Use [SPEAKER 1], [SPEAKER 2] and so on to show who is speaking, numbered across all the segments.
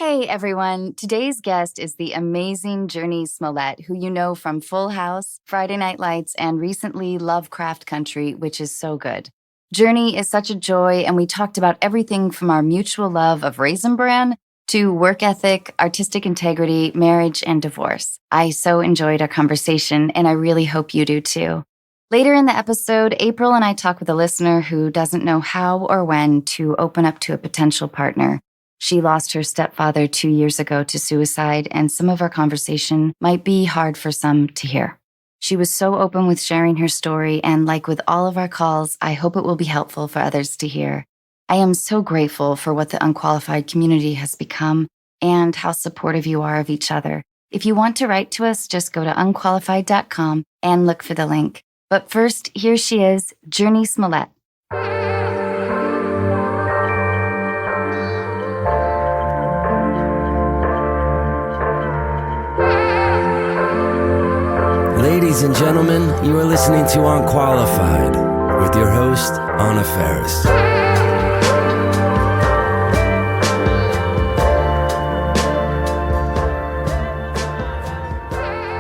[SPEAKER 1] Hey everyone, today's guest is the amazing Jurnee Smollett, who you know from Full House, Friday Night Lights, and recently Lovecraft Country, which is so good. Jurnee is such a joy, and we talked about everything from our mutual love of raisin bran to work ethic, artistic integrity, marriage, and divorce. I so enjoyed our conversation, and I really hope you do too. Later in the episode, April and I talk with a listener who doesn't know how or when to open up to a potential partner. She lost her stepfather 2 years ago to suicide, and some of our conversation might be hard for some to hear. She was so open with sharing her story, and like with all of our calls, I hope it will be helpful for others to hear. I am so grateful for what the Unqualified community has become and how supportive you are of each other. If you want to write to us, just go to unqualified.com and look for the link. But first, here she is, Jurnee Smollett.
[SPEAKER 2] Ladies and gentlemen, you are listening to Unqualified with your host, Faris.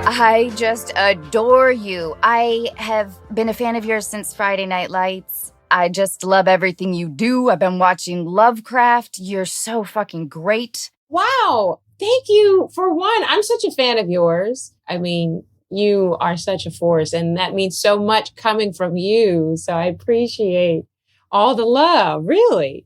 [SPEAKER 1] I just adore you. I have been a fan of yours since Friday Night Lights. I just love everything you do. I've been watching Lovecraft. You're so fucking great.
[SPEAKER 3] Wow. Thank you. For one, I'm such a fan of yours. I mean, you are such a force, and that means so much coming from you. So I appreciate all the love, really.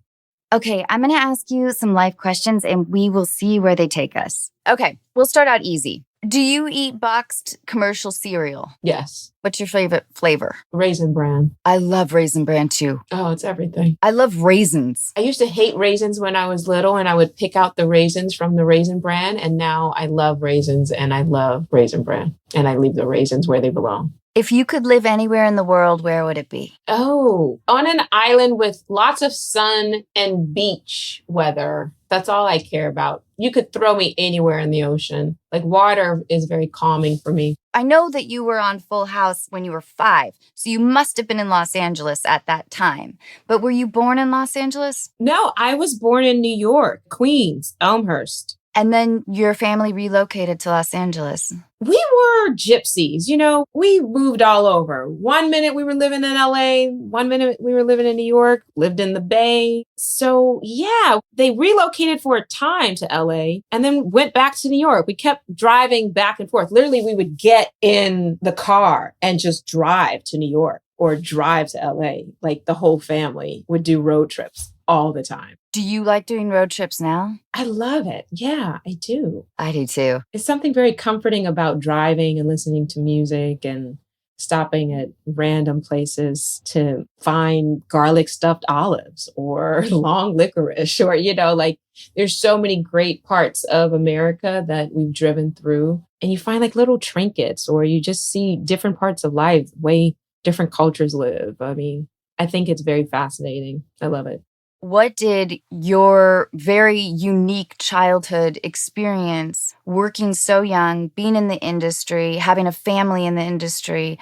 [SPEAKER 1] Okay, I'm going to ask you some life questions, and we will see where they take us. Okay, we'll start out easy. Do you eat boxed commercial cereal?
[SPEAKER 3] Yes.
[SPEAKER 1] What's your favorite flavor?
[SPEAKER 3] Raisin bran.
[SPEAKER 1] I love raisin bran too.
[SPEAKER 3] Oh, it's everything.
[SPEAKER 1] I love raisins.
[SPEAKER 3] I used to hate raisins when I was little, and I would pick out the raisins from the raisin bran. And now I love raisins and I love raisin bran. And I leave the raisins where they belong.
[SPEAKER 1] If you could live anywhere in the world, where would it be?
[SPEAKER 3] Oh, on an island with lots of sun and beach weather. That's all I care about. You could throw me anywhere in the ocean. Like, water is very calming for me.
[SPEAKER 1] I know that you were on Full House when you were 5, so you must have been in Los Angeles at that time. But were you born in Los Angeles?
[SPEAKER 3] No, I was born in New York, Queens, Elmhurst.
[SPEAKER 1] And then your family relocated to Los Angeles.
[SPEAKER 3] We were gypsies. You know, we moved all over. 1 minute we were living in LA. 1 minute we were living in New York, lived in the Bay. So yeah, they relocated for a time to LA and then went back to New York. We kept driving back and forth. Literally, we would get in the car and just drive to New York or drive to LA. Like, the whole family would do road trips all the time.
[SPEAKER 1] Do you like doing road trips now?
[SPEAKER 3] I love it. Yeah, I do.
[SPEAKER 1] I do too.
[SPEAKER 3] It's something very comforting about driving and listening to music and stopping at random places to find garlic stuffed olives or long licorice, or, you know, like, there's so many great parts of America that we've driven through, and you find like little trinkets, or you just see different parts of life, way different cultures live. I mean, I think it's very fascinating. I love it.
[SPEAKER 1] What did your very unique childhood experience, working so young, being in the industry, having a family in the industry,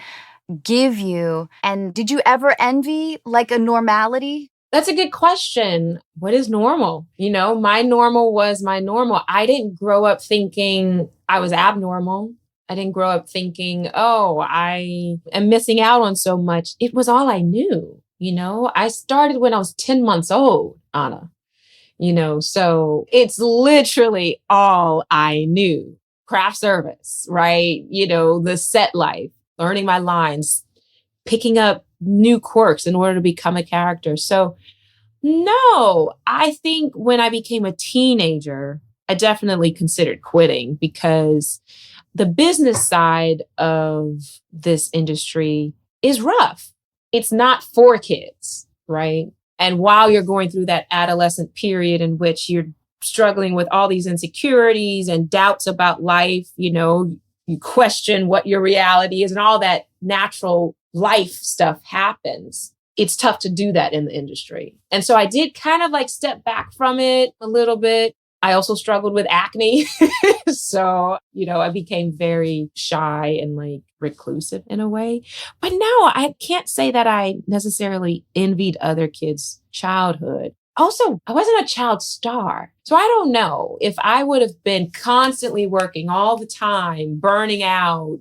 [SPEAKER 1] give you? And did you ever envy like a normality?
[SPEAKER 3] That's a good question. What is normal? You know, my normal was my normal. I didn't grow up thinking I was abnormal. I didn't grow up thinking, oh, I am missing out on so much. It was all I knew. You know, I started when I was 10 months old, Anna, you know, so it's literally all I knew. Craft service, right? You know, the set life, learning my lines, picking up new quirks in order to become a character. So no, I think when I became a teenager, I definitely considered quitting, because the business side of this industry is rough. It's not for kids, right? And while you're going through that adolescent period in which you're struggling with all these insecurities and doubts about life, you know, you question what your reality is and all that natural life stuff happens. It's tough to do that in the industry. And so I did kind of like step back from it a little bit. I also struggled with acne. So, you know, I became very shy and like reclusive in a way. But no, I can't say that I necessarily envied other kids' childhood. Also, I wasn't a child star. So I don't know if I would have been constantly working all the time, burning out,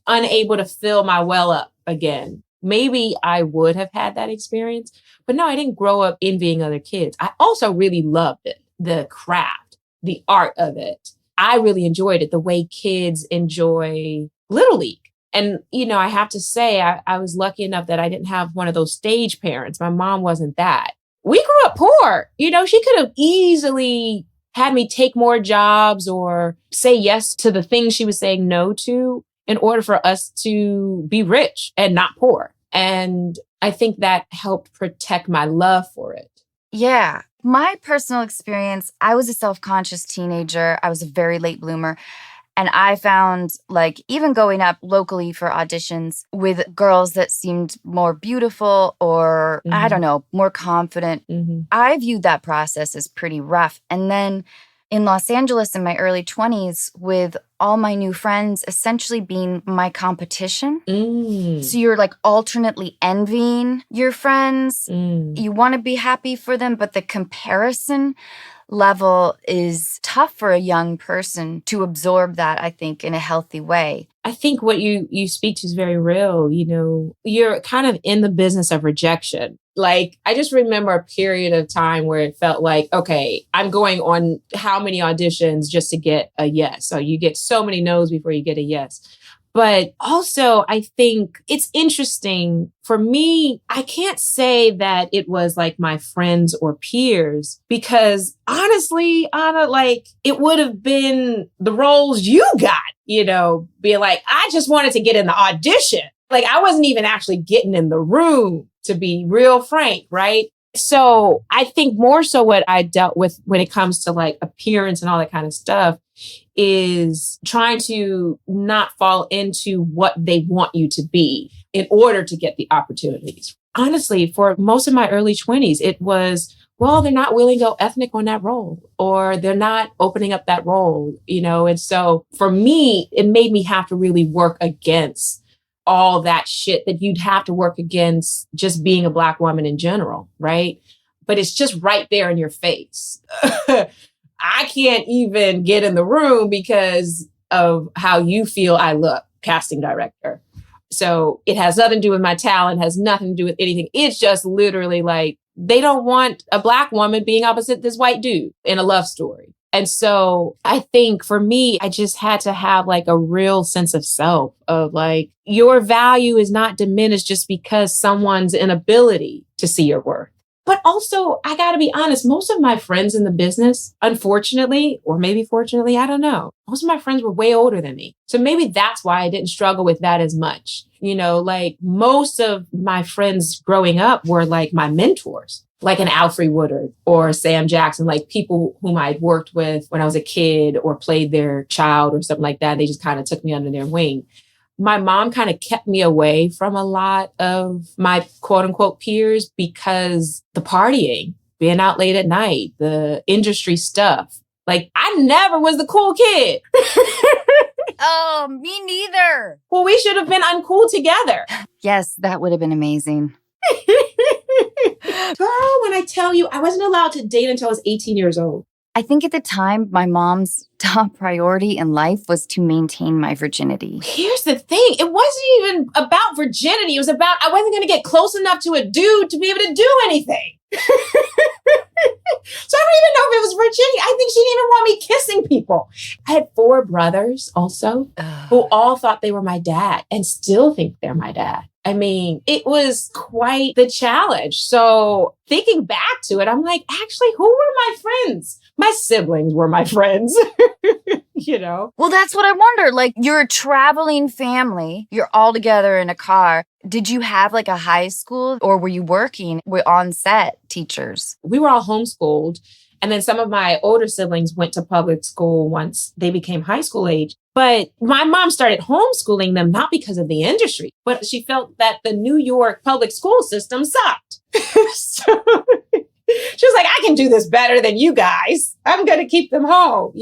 [SPEAKER 3] unable to fill my well up again. Maybe I would have had that experience. But no, I didn't grow up envying other kids. I also really loved it, the craft, the art of it. I really enjoyed it, the way kids enjoy Little League. And, I have to say, I was lucky enough that I didn't have one of those stage parents. My mom wasn't that. We grew up poor. She could have easily had me take more jobs or say yes to the things she was saying no to in order for us to be rich and not poor. And I think that helped protect my love for it.
[SPEAKER 1] Yeah. My personal experience, I was a self-conscious teenager. I was a very late bloomer. And I found, even going up locally for auditions with girls that seemed more beautiful or, I don't know, more confident, I viewed that process as pretty rough. And then in Los Angeles in my early 20s, with all my new friends essentially being my competition. So you're alternately envying your friends. You want to be happy for them, but the comparison level is tough for a young person to absorb that, I think, in a healthy way.
[SPEAKER 3] I think what you speak to is very real. You're kind of in the business of rejection. I just remember a period of time where it felt like, okay, I'm going on how many auditions just to get a yes. So you get so many no's before you get a yes. But also, I think it's interesting for me. I can't say that it was my friends or peers, because honestly, Anna, it would have been the roles you got, being I just wanted to get in the audition. I wasn't even actually getting in the room, to be real frank, right? So I think more so what I dealt with when it comes to appearance and all that kind of stuff is trying to not fall into what they want you to be in order to get the opportunities. Honestly, for most of my early 20s, it was, well, they're not willing to go ethnic on that role, or they're not opening up that role, And so for me, it made me have to really work against all that shit that you'd have to work against just being a Black woman in general, right? But it's just right there in your face. I can't even get in the room because of how you feel I look, casting director. So it has nothing to do with my talent, has nothing to do with anything. It's just literally they don't want a Black woman being opposite this white dude in a love story. And so I think for me, I just had to have a real sense of self of your value is not diminished just because someone's inability to see your worth. But also, I got to be honest, most of my friends in the business, unfortunately, or maybe fortunately, I don't know. Most of my friends were way older than me. So maybe that's why I didn't struggle with that as much. Most of my friends growing up were my mentors, an Alfre Woodard or Sam Jackson, people whom I'd worked with when I was a kid or played their child or something like that. They just kind of took me under their wing. My mom kind of kept me away from a lot of my quote unquote peers because the partying, being out late at night, the industry stuff. I never was the cool kid.
[SPEAKER 1] Oh, me neither.
[SPEAKER 3] Well, we should have been uncool together.
[SPEAKER 1] Yes, that would have been amazing.
[SPEAKER 3] Girl, when I tell you, I wasn't allowed to date until I was 18 years old.
[SPEAKER 1] I think at the time, my mom's top priority in life was to maintain my virginity.
[SPEAKER 3] Here's the thing. It wasn't even about virginity. It was about I wasn't going to get close enough to a dude to be able to do anything. So I don't even know if it was virginity. I think she didn't even want me kissing people. I had 4 brothers also who all thought they were my dad and still think they're my dad. I mean, it was quite the challenge. So thinking back to it, I'm actually, who were my friends? My siblings were my friends,
[SPEAKER 1] Well, that's what I wonder. You're a traveling family. You're all together in a car. Did you have a high school, or were you working with on-set teachers?
[SPEAKER 3] We were all homeschooled. And then some of my older siblings went to public school once they became high school age. But my mom started homeschooling them, not because of the industry, but she felt that the New York public school system sucked. So she was I can do this better than you guys. I'm going to keep them home,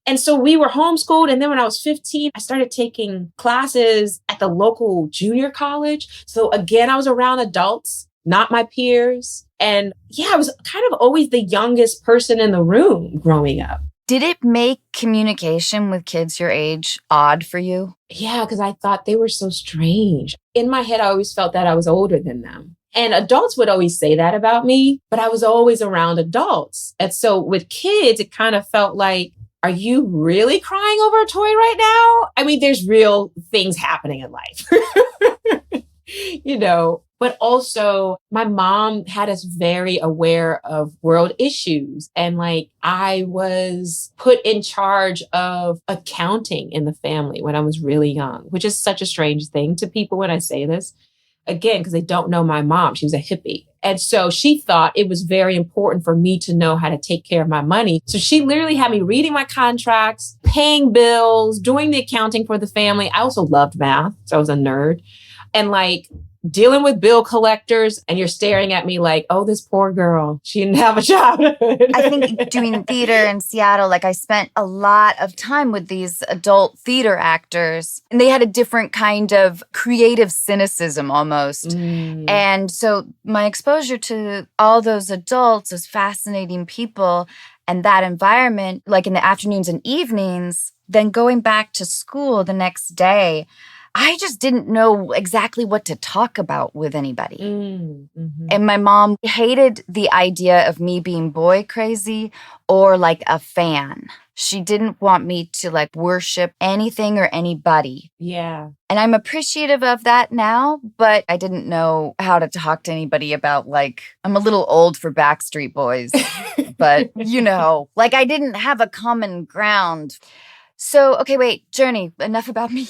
[SPEAKER 3] And so we were homeschooled. And then when I was 15, I started taking classes at the local junior college. So again, I was around adults. not my peers. And yeah, I was kind of always the youngest person in the room growing up.
[SPEAKER 1] Did it make communication with kids your age odd for you?
[SPEAKER 3] Yeah, because I thought they were so strange. In my head, I always felt that I was older than them. And adults would always say that about me, but I was always around adults. And so with kids, it kind of felt like, are you really crying over a toy right now? I mean, there's real things happening in life, but also my mom had us very aware of world issues. And like, I was put in charge of accounting in the family when I was really young, which is such a strange thing to people when I say this. Again, because they don't know my mom. She was a hippie. And so she thought it was very important for me to know how to take care of my money. So she literally had me reading my contracts, paying bills, doing the accounting for the family. I also loved math, so I was a nerd. And like dealing with bill collectors, and you're staring at me like, oh, this poor girl, she didn't have a childhood.
[SPEAKER 1] I think doing theater in Seattle, like I spent a lot of time with these adult theater actors, and they had a different kind of creative cynicism almost. And so my exposure to all those adults, those fascinating people, and that environment, like in the afternoons and evenings, then going back to school the next day, I just didn't know exactly what to talk about with anybody. And my mom hated the idea of me being boy crazy or like a fan. She didn't want me to like worship anything or anybody.
[SPEAKER 3] Yeah.
[SPEAKER 1] And I'm appreciative of that now, but I didn't know how to talk to anybody about like, I'm a little old for Backstreet Boys, but like I didn't have a common ground. So, okay, wait, Jurnee, enough about me.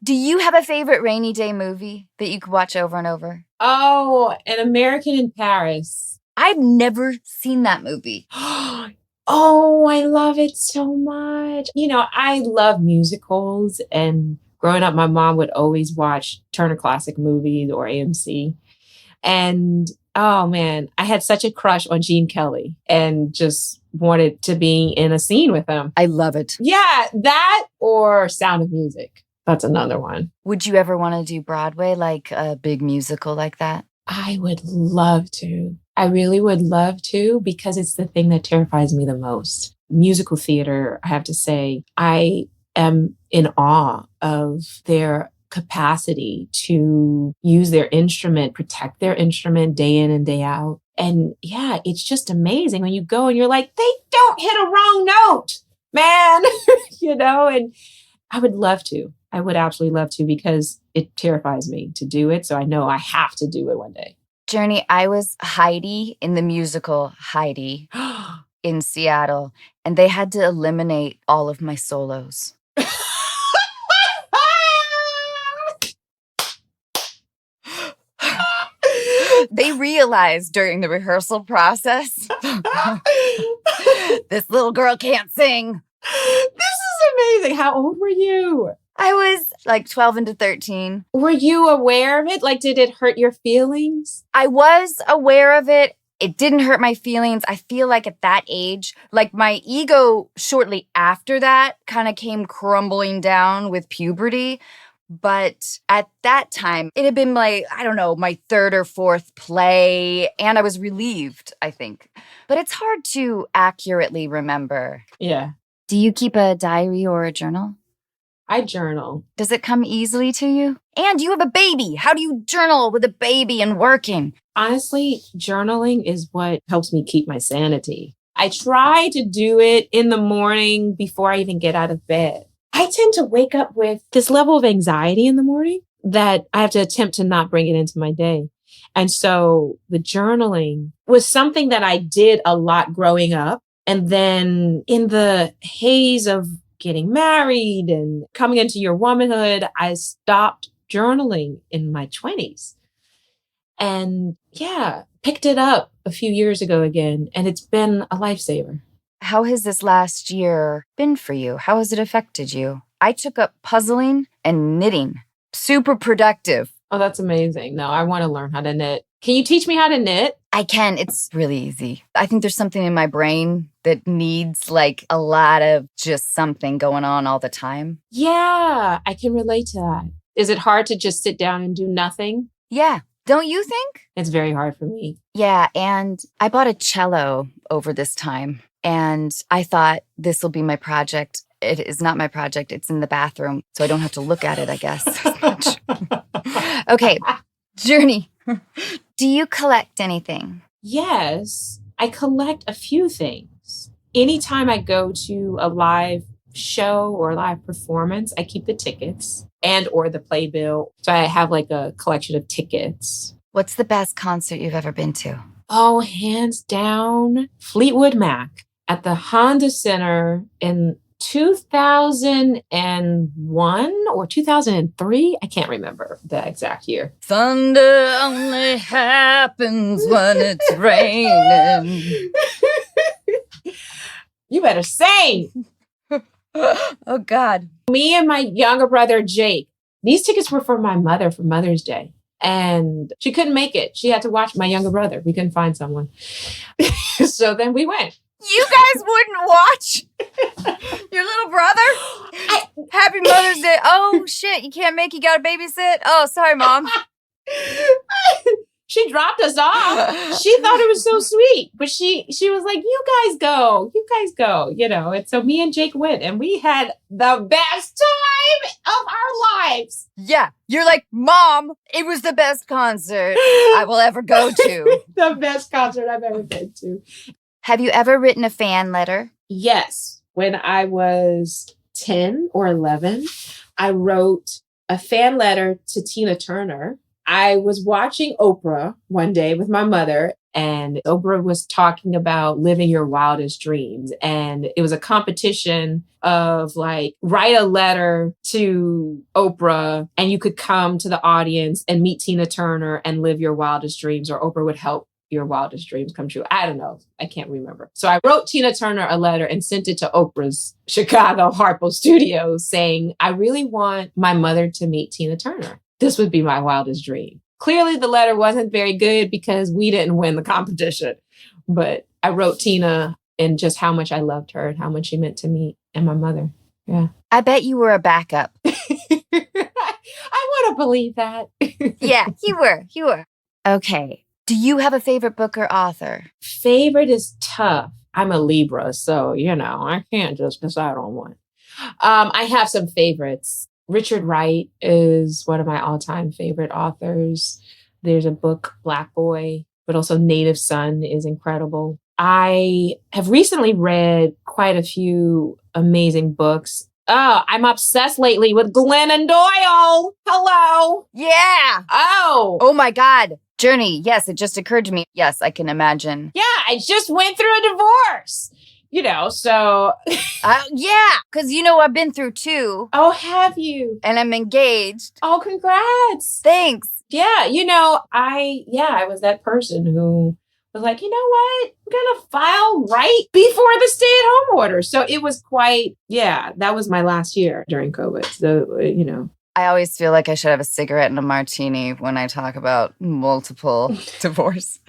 [SPEAKER 1] Do you have a favorite rainy day movie that you could watch over and over?
[SPEAKER 3] Oh, An American in Paris.
[SPEAKER 1] I've never seen that movie.
[SPEAKER 3] Oh, I love it so much. I love musicals, and growing up, my mom would always watch Turner Classic Movies or AMC. And oh man, I had such a crush on Gene Kelly and just wanted to be in a scene with him.
[SPEAKER 1] I love it.
[SPEAKER 3] Yeah, that or Sound of Music. That's another one.
[SPEAKER 1] Would you ever want to do Broadway, like a big musical like that?
[SPEAKER 3] I would love to. I really would love to, because it's the thing that terrifies me the most. Musical theater, I have to say, I am in awe of their capacity to use their instrument, protect their instrument day in and day out. And yeah, it's just amazing when you go and you're like, they don't hit a wrong note, man, and I would love to. I would absolutely love to, because it terrifies me to do it. So I know I have to do it one day.
[SPEAKER 1] Jurnee, I was Heidi in the musical Heidi in Seattle, and they had to eliminate all of my solos. They realized during the rehearsal process, this little girl can't sing.
[SPEAKER 3] This is amazing. How old were you?
[SPEAKER 1] I was like 12 into 13.
[SPEAKER 3] Were you aware of it? Like, did it hurt your feelings?
[SPEAKER 1] I was aware of it. It didn't hurt my feelings. I feel like at that age, like my ego shortly after that kind of came crumbling down with puberty. But at that time, it had been my third or fourth play, and I was relieved, I think. But it's hard to accurately remember.
[SPEAKER 3] Yeah.
[SPEAKER 1] Do you keep a diary or a journal?
[SPEAKER 3] I journal.
[SPEAKER 1] Does it come easily to you? And you have a baby. How do you journal with a baby and working?
[SPEAKER 3] Honestly, journaling is what helps me keep my sanity. I try to do it in the morning before I even get out of bed. I tend to wake up with this level of anxiety in the morning that I have to attempt to not bring it into my day. And so the journaling was something that I did a lot growing up. And then in the haze of getting married and coming into your womanhood, I stopped journaling in my 20s. And yeah, picked it up a few years ago again. And it's been a lifesaver.
[SPEAKER 1] How has this last year been for you? How has it affected you? I took up puzzling and knitting. Super productive.
[SPEAKER 3] Oh, that's amazing. No, I want to learn how to knit. Can you teach me how to knit?
[SPEAKER 1] I can. It's really easy. I think there's something in my brain that needs like a lot of just something going on all the time.
[SPEAKER 3] Yeah, I can relate to that. Is it hard to just sit down and do nothing?
[SPEAKER 1] Yeah. Don't you think?
[SPEAKER 3] It's very hard for me.
[SPEAKER 1] Yeah, and I bought a cello over this time, and I thought this will be my project. It is not my project. It's in the bathroom, so I don't have to look at it, I guess, as much. Okay, Jurnee, do you collect anything?
[SPEAKER 3] Yes, I collect a few things. Anytime I go to a live show or a live performance, I keep the tickets and or the playbill. So I have like a collection of tickets.
[SPEAKER 1] What's the best concert you've ever been to?
[SPEAKER 3] Oh, hands down, Fleetwood Mac at the Honda Center in 2001 or 2003. I can't remember the exact year.
[SPEAKER 1] Thunder only happens when it's raining.
[SPEAKER 3] You better sing.
[SPEAKER 1] Oh, God.
[SPEAKER 3] Me and my younger brother, Jake, these tickets were for my mother for Mother's Day. And she couldn't make it. She had to watch my younger brother. We couldn't find someone. So then we went.
[SPEAKER 1] You guys wouldn't watch your little brother? Happy Mother's Day. Oh, shit. You can't make, you got to babysit? Oh, sorry, Mom.
[SPEAKER 3] She dropped us off. She thought it was so sweet. But she was like, you guys go, And so me and Jake went, and we had the best time of our lives.
[SPEAKER 1] Yeah. You're like, Mom, it was the best concert I will ever go to.
[SPEAKER 3] The best concert I've ever been to.
[SPEAKER 1] Have you ever written a fan letter?
[SPEAKER 3] Yes. When I was 10 or 11, I wrote a fan letter to Tina Turner. I was watching Oprah one day with my mother, and Oprah was talking about living your wildest dreams. And it was a competition of like, write a letter to Oprah and you could come to the audience and meet Tina Turner and live your wildest dreams, or Oprah would help your wildest dreams come true. I don't know. I can't remember. So I wrote Tina Turner a letter and sent it to Oprah's Chicago Harpo Studios saying, I really want my mother to meet Tina Turner. This would be my wildest dream. Clearly, the letter wasn't very good because we didn't win the competition. But I wrote Tina and just how much I loved her and how much she meant to me and my mother. Yeah.
[SPEAKER 1] I bet you were a backup.
[SPEAKER 3] I want to believe that.
[SPEAKER 1] Yeah, you were. Okay. Do you have a favorite book or author?
[SPEAKER 3] Favorite is tough. I'm a Libra, so, I can't just decide on one. I have some favorites. Richard Wright is one of my all-time favorite authors. There's a book, Black Boy, but also Native Son is incredible. I have recently read quite a few amazing books. Oh, I'm obsessed lately with Glennon Doyle. Hello.
[SPEAKER 1] Yeah.
[SPEAKER 3] Oh
[SPEAKER 1] my God. Jurnee, yes, it just occurred to me. Yes, I can imagine.
[SPEAKER 3] Yeah, I just went through a divorce. So...
[SPEAKER 1] yeah, because, I've been through two.
[SPEAKER 3] Oh, have you?
[SPEAKER 1] And I'm engaged.
[SPEAKER 3] Oh, congrats.
[SPEAKER 1] Thanks.
[SPEAKER 3] Yeah, I was that person who was like, you know what? I'm going to file right before the stay-at-home order. So it was that was my last year during COVID. So,
[SPEAKER 1] I always feel like I should have a cigarette and a martini when I talk about multiple divorces.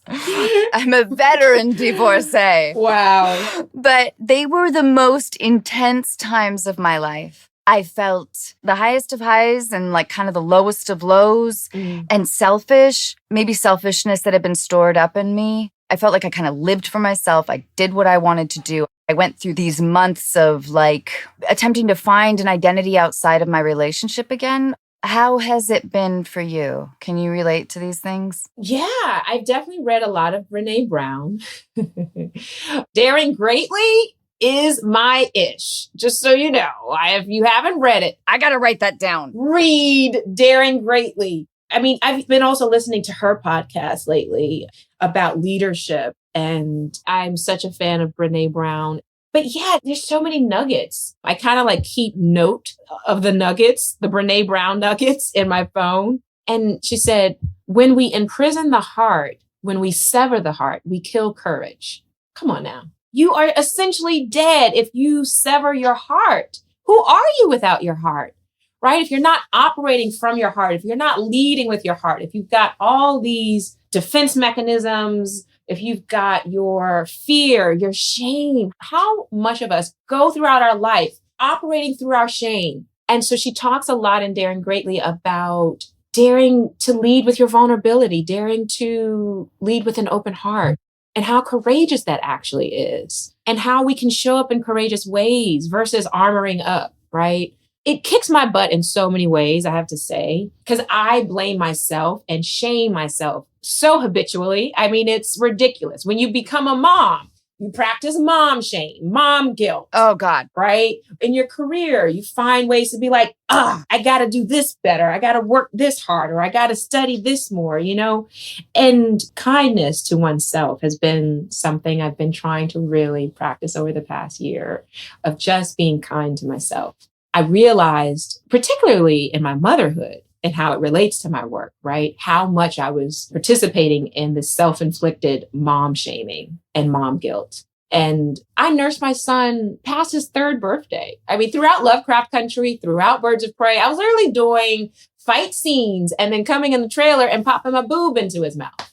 [SPEAKER 1] I'm a veteran divorcee.
[SPEAKER 3] Wow.
[SPEAKER 1] But they were the most intense times of my life. I felt the highest of highs and like kind of the lowest of lows and selfish, maybe selfishness that had been stored up in me. I felt like I kind of lived for myself. I did what I wanted to do. I went through these months of like attempting to find an identity outside of my relationship again. How has it been for you? Can you relate to these things?
[SPEAKER 3] Yeah, I've definitely read a lot of Brene Brown. Daring Greatly is my ish. Just so you know, if you haven't read it,
[SPEAKER 1] I got to write that down.
[SPEAKER 3] Read Daring Greatly. I mean, I've been also listening to her podcast lately about leadership, and I'm such a fan of Brene Brown. But yeah, there's so many nuggets. I kind of like keep note of the nuggets, the Brene Brown nuggets in my phone. And she said, when we imprison the heart, when we sever the heart, we kill courage. Come on now. You are essentially dead if you sever your heart. Who are you without your heart? Right? If you're not operating from your heart, if you're not leading with your heart, if you've got all these defense mechanisms, if you've got your fear, your shame, how much of us go throughout our life operating through our shame? And so she talks a lot in Daring Greatly about daring to lead with your vulnerability, daring to lead with an open heart, and how courageous that actually is, and how we can show up in courageous ways versus armoring up, right? It kicks my butt in so many ways, I have to say, because I blame myself and shame myself so habitually. I mean, it's ridiculous. When you become a mom, you practice mom shame, mom guilt.
[SPEAKER 1] Oh, God.
[SPEAKER 3] Right? In your career, you find ways to be like, I got to do this better. I got to work this harder. I got to study this more, And kindness to oneself has been something I've been trying to really practice over the past year, of just being kind to myself. I realized, particularly in my motherhood, and how it relates to my work, right? How much I was participating in the self-inflicted mom shaming and mom guilt. And I nursed my son past his 3rd birthday. I mean, throughout Lovecraft Country, throughout Birds of Prey, I was literally doing fight scenes and then coming in the trailer and popping my boob into his mouth.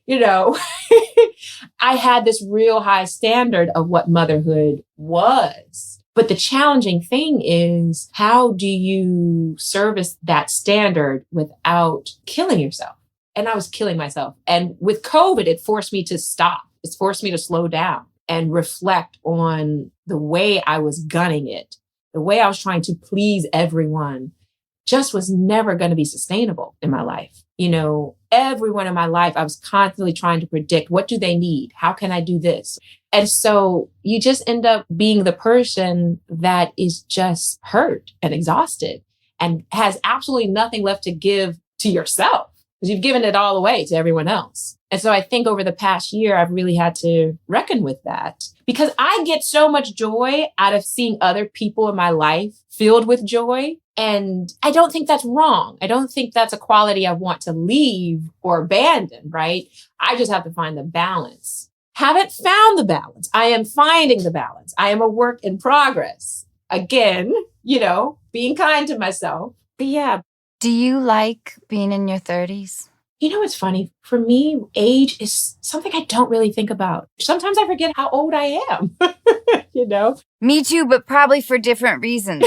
[SPEAKER 3] I had this real high standard of what motherhood was. But the challenging thing is, how do you service that standard without killing yourself? And I was killing myself. And with COVID, it forced me to stop. It's forced me to slow down and reflect on the way I was gunning it, the way I was trying to please everyone, just was never going to be sustainable in my life. Everyone in my life, I was constantly trying to predict, what do they need? How can I do this? And so you just end up being the person that is just hurt and exhausted and has absolutely nothing left to give to yourself, because you've given it all away to everyone else. And so I think over the past year, I've really had to reckon with that, because I get so much joy out of seeing other people in my life filled with joy. And I don't think that's wrong. I don't think that's a quality I want to leave or abandon, right? I just have to find the balance. Haven't found the balance. I am finding the balance. I am a work in progress. Again, being kind to myself. But yeah.
[SPEAKER 1] Do you like being in your 30s?
[SPEAKER 3] It's funny. For me, age is something I don't really think about. Sometimes I forget how old I am,
[SPEAKER 1] Me too, but probably for different reasons.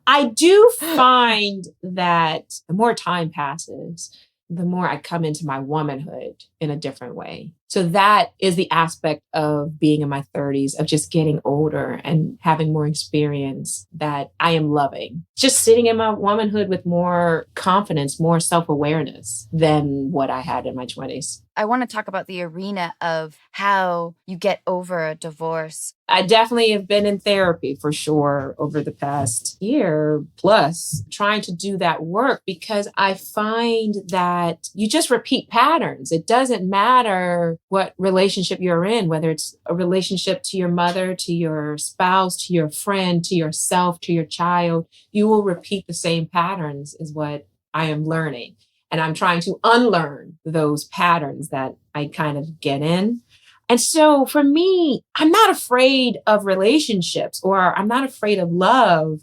[SPEAKER 3] I do find that the more time passes, the more I come into my womanhood in a different way. So that is the aspect of being in my 30s, of just getting older and having more experience that I am loving. Just sitting in my womanhood with more confidence, more self-awareness than what I had in my 20s.
[SPEAKER 1] I want to talk about the arena of how you get over a divorce.
[SPEAKER 3] I definitely have been in therapy for sure over the past year plus, trying to do that work, because I find that you just repeat patterns. It doesn't matter what relationship you're in, whether it's a relationship to your mother, to your spouse, to your friend, to yourself, to your child. You will repeat the same patterns, is what I am learning. And I'm trying to unlearn those patterns that I kind of get in. And so for me, I'm not afraid of relationships, or I'm not afraid of love.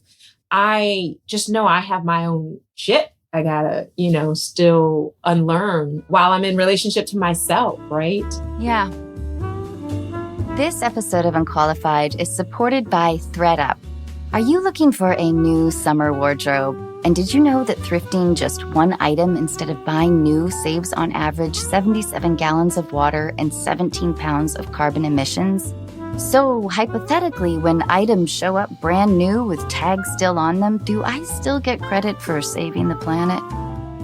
[SPEAKER 3] I just know I have my own shit I gotta, still unlearn while I'm in relationship to myself, right?
[SPEAKER 1] Yeah. This episode of Unqualified is supported by ThredUp. Are you looking for a new summer wardrobe? And did you know that thrifting just one item instead of buying new saves on average 77 gallons of water and 17 pounds of carbon emissions? So hypothetically, when items show up brand new with tags still on them, do I still get credit for saving the planet?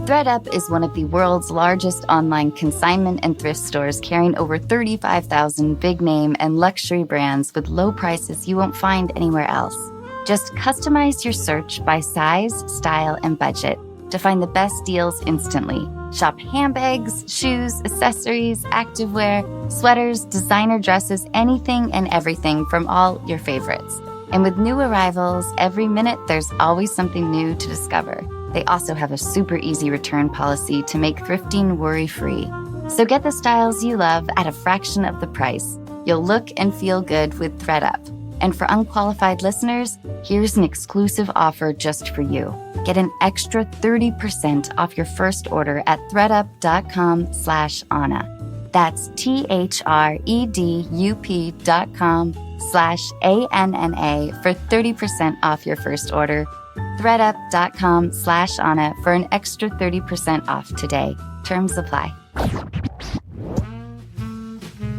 [SPEAKER 1] ThredUp is one of the world's largest online consignment and thrift stores, carrying over 35,000 big name and luxury brands with low prices you won't find anywhere else. Just customize your search by size, style, and budget to find the best deals instantly. Shop handbags, shoes, accessories, activewear, sweaters, designer dresses, anything and everything from all your favorites. And with new arrivals, every minute there's always something new to discover. They also have a super easy return policy to make thrifting worry-free. So get the styles you love at a fraction of the price. You'll look and feel good with ThredUp. And for Unqualified listeners, here's an exclusive offer just for you. Get an extra 30% off your first order at thredup.com/Anna. That's thredup.com/ANNA for 30% off your first order. thredup.com/Anna for an extra 30% off today. Terms apply.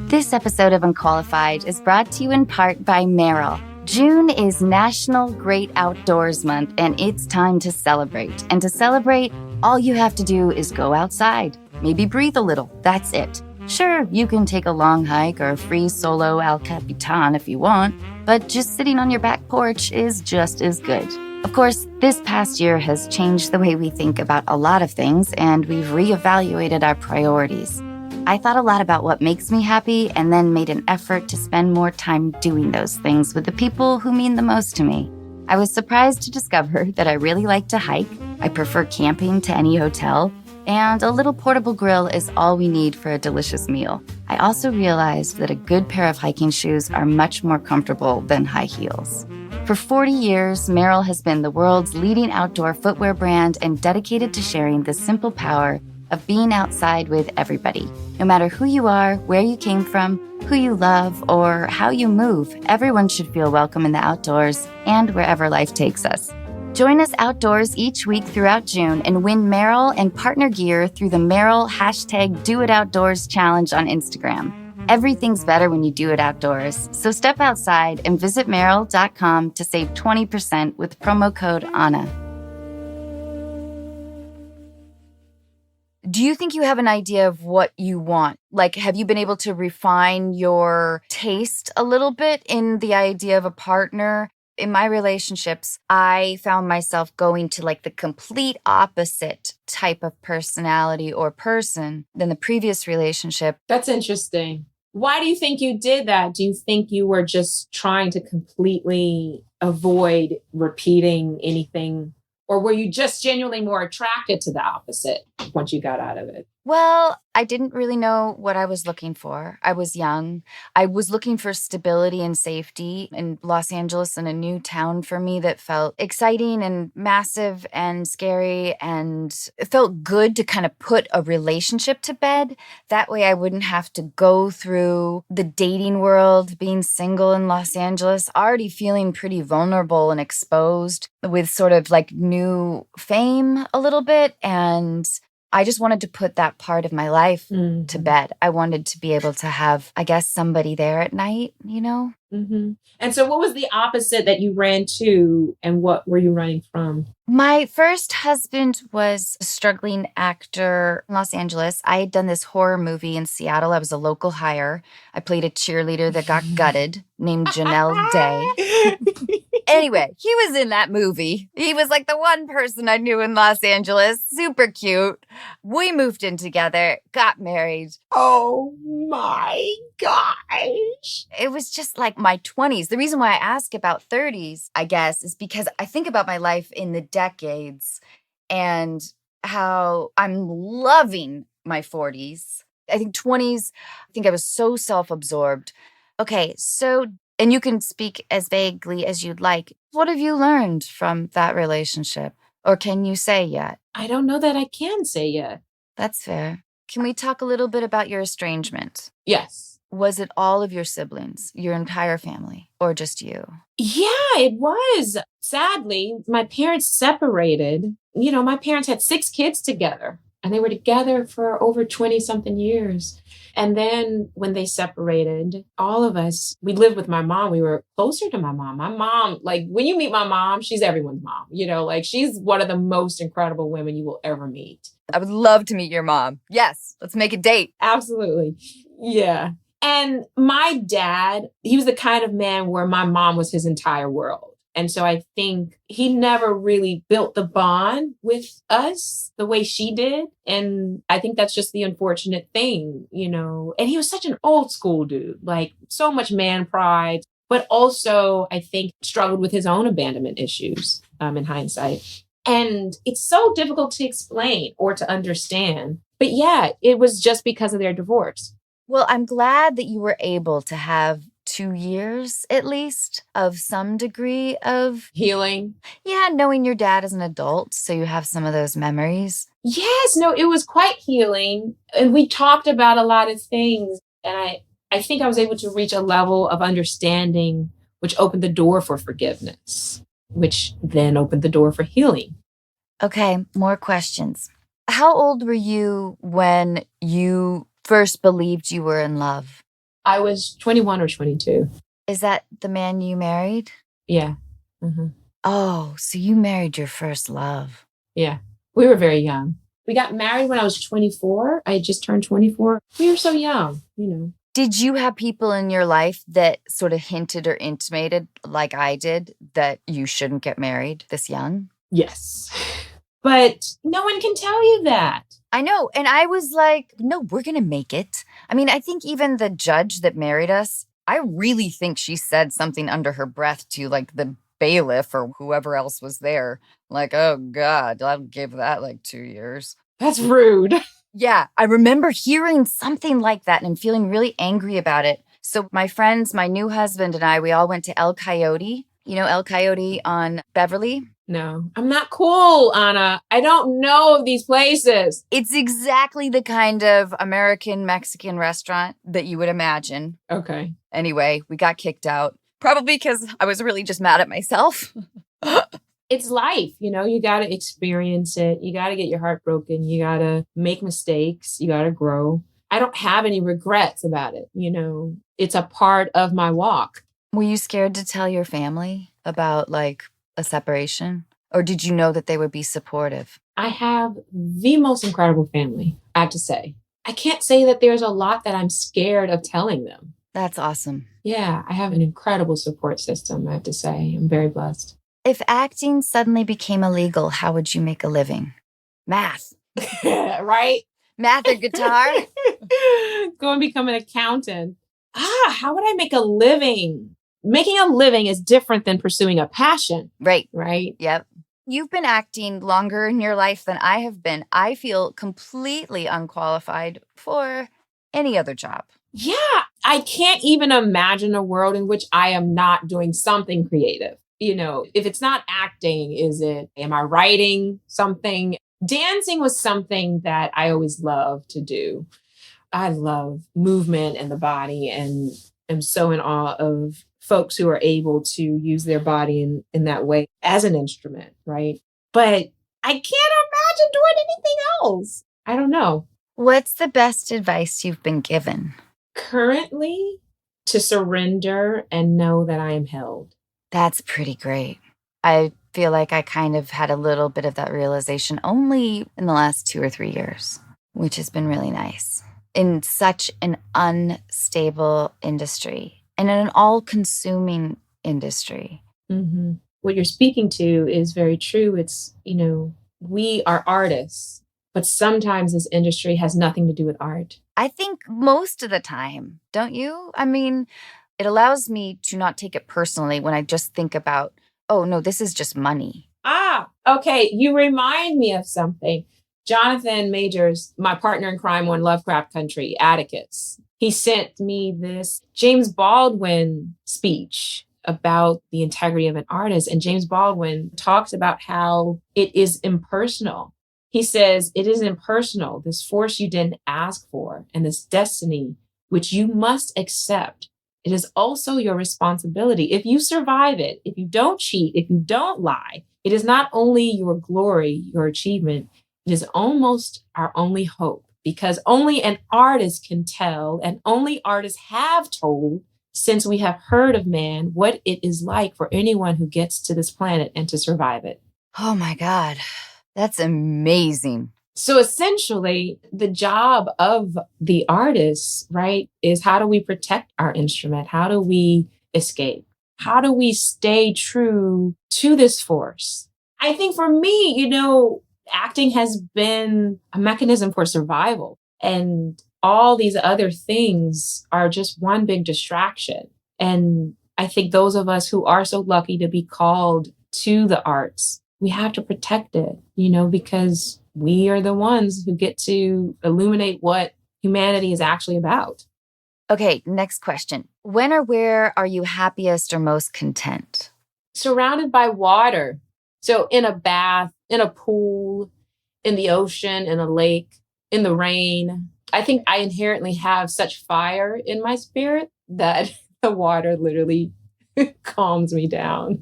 [SPEAKER 1] This episode of Unqualified is brought to you in part by Merrill. June is National Great Outdoors Month, and it's time to celebrate. And to celebrate, all you have to do is go outside. Maybe breathe a little. That's it. Sure, you can take a long hike or a free solo El Capitan if you want, but just sitting on your back porch is just as good. Of course, this past year has changed the way we think about a lot of things, and we've reevaluated our priorities. I thought a lot about what makes me happy and then made an effort to spend more time doing those things with the people who mean the most to me. I was surprised to discover that I really like to hike, I prefer camping to any hotel, and a little portable grill is all we need for a delicious meal. I also realized that a good pair of hiking shoes are much more comfortable than high heels. For 40 years, Merrill has been the world's leading outdoor footwear brand and dedicated to sharing the simple power of being outside with everybody. No matter who you are, where you came from, who you love, or how you move, everyone should feel welcome in the outdoors and wherever life takes us. Join us outdoors each week throughout June and win Merrill and partner gear through the Merrill #DoItOutdoors challenge on Instagram. Everything's better when you do it outdoors. So step outside and visit Merrill.com to save 20% with promo code ANNA. Do you think you have an idea of what you want? Like, have you been able to refine your taste a little bit in the idea of a partner? In my relationships, I found myself going to like the complete opposite type of personality or person than the previous relationship.
[SPEAKER 3] That's interesting. Why do you think you did that? Do you think you were just trying to completely avoid repeating anything? Or were you just genuinely more attracted to the opposite once you got out of it?
[SPEAKER 1] Well, I didn't really know what I was looking for. I was young. I was looking for stability and safety in Los Angeles, in a new town for me that felt exciting and massive and scary. And it felt good to kind of put a relationship to bed. That way I wouldn't have to go through the dating world, being single in Los Angeles, already feeling pretty vulnerable and exposed with sort of like new fame a little bit. And I just wanted to put that part of my life to bed. I wanted to be able to have, I guess, somebody there at night, you know?
[SPEAKER 3] Mm-hmm. And so what was the opposite that you ran to, and what were you running from?
[SPEAKER 1] My first husband was a struggling actor in Los Angeles. I had done this horror movie in Seattle. I was a local hire. I played a cheerleader that got gutted named Janelle Day. Anyway, he was in that movie. He was like the one person I knew in Los Angeles. Super cute. We moved in together, got married.
[SPEAKER 3] Oh my gosh.
[SPEAKER 1] It was just like my 20s. The reason why I ask about 30s, I guess, is because I think about my life in the decades and how I'm loving my 40s. I think 20s, I think I was so self-absorbed. Okay, so, and you can speak as vaguely as you'd like. What have you learned from that relationship? Or can you say yet?
[SPEAKER 3] I don't know that I can say yet.
[SPEAKER 1] That's fair. Can we talk a little bit about your estrangement?
[SPEAKER 3] Yes.
[SPEAKER 1] Was it all of your siblings, your entire family, or just you?
[SPEAKER 3] Yeah, it was. Sadly, my parents separated. You know, my parents had 6 kids together, and they were together for over 20-something years. And then when they separated, all of us, we lived with my mom. We were closer to my mom. My mom, like when you meet my mom, she's everyone's mom. You know, like she's one of the most incredible women you will ever meet.
[SPEAKER 1] I would love to meet your mom. Yes, let's make a date.
[SPEAKER 3] Absolutely. Yeah. And my dad, he was the kind of man where my mom was his entire world. And so I think he never really built the bond with us the way she did. And I think that's just the unfortunate thing, you know. And he was such an old school dude, like so much man pride, but also I think struggled with his own abandonment issues in hindsight. And it's so difficult to explain or to understand. But yeah, it was just because of their divorce.
[SPEAKER 1] Well, I'm glad that you were able to have 2 years at least of some degree of,
[SPEAKER 3] Healing.
[SPEAKER 1] yeah, knowing your dad as an adult. So you have some of those memories.
[SPEAKER 3] Yes, no, it was quite healing. And we talked about a lot of things. And I think I was able to reach a level of understanding, which opened the door for forgiveness, which then opened the door for healing.
[SPEAKER 1] Okay, more questions. How old were you when you first believed you were in love?
[SPEAKER 3] I was 21 or 22.
[SPEAKER 1] Is that the man you married?
[SPEAKER 3] Yeah. Mm-hmm.
[SPEAKER 1] Oh, so you married your first love.
[SPEAKER 3] Yeah. We were very young. We got married when I was 24. I had just turned 24. We were so young, you know.
[SPEAKER 1] Did you have people in your life that sort of hinted or intimated, like I did, that you shouldn't get married this young?
[SPEAKER 3] Yes. But no one can tell you that.
[SPEAKER 1] I know. And I was like, no, we're going to make it. I mean, I think even the judge that married us, I really think she said something under her breath to like the bailiff or whoever else was there. Like, oh God, I'll give that like 2 years.
[SPEAKER 3] That's rude.
[SPEAKER 1] Yeah, I remember hearing something like that and feeling really angry about it. So my friends, my new husband and I, we all went to El Coyote. You know El Coyote on Beverly?
[SPEAKER 3] No, I'm not cool, Anna. I don't know of these places.
[SPEAKER 1] It's exactly the kind of American Mexican restaurant that you would imagine.
[SPEAKER 3] Okay.
[SPEAKER 1] Anyway, we got kicked out. Probably because I was really just mad at myself.
[SPEAKER 3] It's life, you know, you got to experience it. You got to get your heart broken. You got to make mistakes. You got to grow. I don't have any regrets about it. You know, it's a part of my walk.
[SPEAKER 1] Were you scared to tell your family about like a separation? Or did you know that they would be supportive?
[SPEAKER 3] I have the most incredible family, I have to say. I can't say that there's a lot that I'm scared of telling them.
[SPEAKER 1] That's awesome.
[SPEAKER 3] Yeah, I have an incredible support system, I have to say. I'm very blessed.
[SPEAKER 1] If acting suddenly became illegal, how would you make a living? Math.
[SPEAKER 3] Right?
[SPEAKER 1] Math or guitar?
[SPEAKER 3] Go and become an accountant. How would I make a living? Making a living is different than pursuing a passion.
[SPEAKER 1] Right.
[SPEAKER 3] Right?
[SPEAKER 1] Yep. You've been acting longer in your life than I have been. I feel completely unqualified for any other job.
[SPEAKER 3] Yeah. I can't even imagine a world in which I am not doing something creative. You know, if it's not acting, am I writing something? Dancing was something that I always loved to do. I love movement and the body and am so in awe of folks who are able to use their body in that way as an instrument, right? But I can't imagine doing anything else. I don't know.
[SPEAKER 1] What's the best advice you've been given?
[SPEAKER 3] Currently, to surrender and know that I am held.
[SPEAKER 1] That's pretty great. I feel like I kind of had a little bit of that realization only in the last 2 or 3 years, which has been really nice. In such an unstable industry and in an all-consuming industry.
[SPEAKER 3] Mm-hmm. What you're speaking to is very true. It's, you know, we are artists, but sometimes this industry has nothing to do with art.
[SPEAKER 1] I think most of the time, don't you? I mean, it allows me to not take it personally when I just think about, oh, no, this is just money.
[SPEAKER 3] Okay. You remind me of something. Jonathan Majors, my partner in crime on Lovecraft Country, Atticus, he sent me this James Baldwin speech about the integrity of an artist. And James Baldwin talks about how it is impersonal. He says, it is impersonal, this force you didn't ask for, and this destiny which you must accept. It is also your responsibility. If you survive it, if you don't cheat, if you don't lie, it is not only your glory, your achievement, it is almost our only hope, because only an artist can tell, and only artists have told, since we have heard of man, what it is like for anyone who gets to this planet and to survive it.
[SPEAKER 1] Oh my God, that's amazing.
[SPEAKER 3] So essentially, the job of the artist, right, is how do we protect our instrument? How do we escape? How do we stay true to this force? I think for me, you know, acting has been a mechanism for survival. And all these other things are just one big distraction. And I think those of us who are so lucky to be called to the arts, we have to protect it, you know, because we are the ones who get to illuminate what humanity is actually about.
[SPEAKER 1] Okay, next question. When or where are you happiest or most content?
[SPEAKER 3] Surrounded by water. So in a bath, in a pool, in the ocean, in a lake, in the rain. I think I inherently have such fire in my spirit that the water literally calms me down.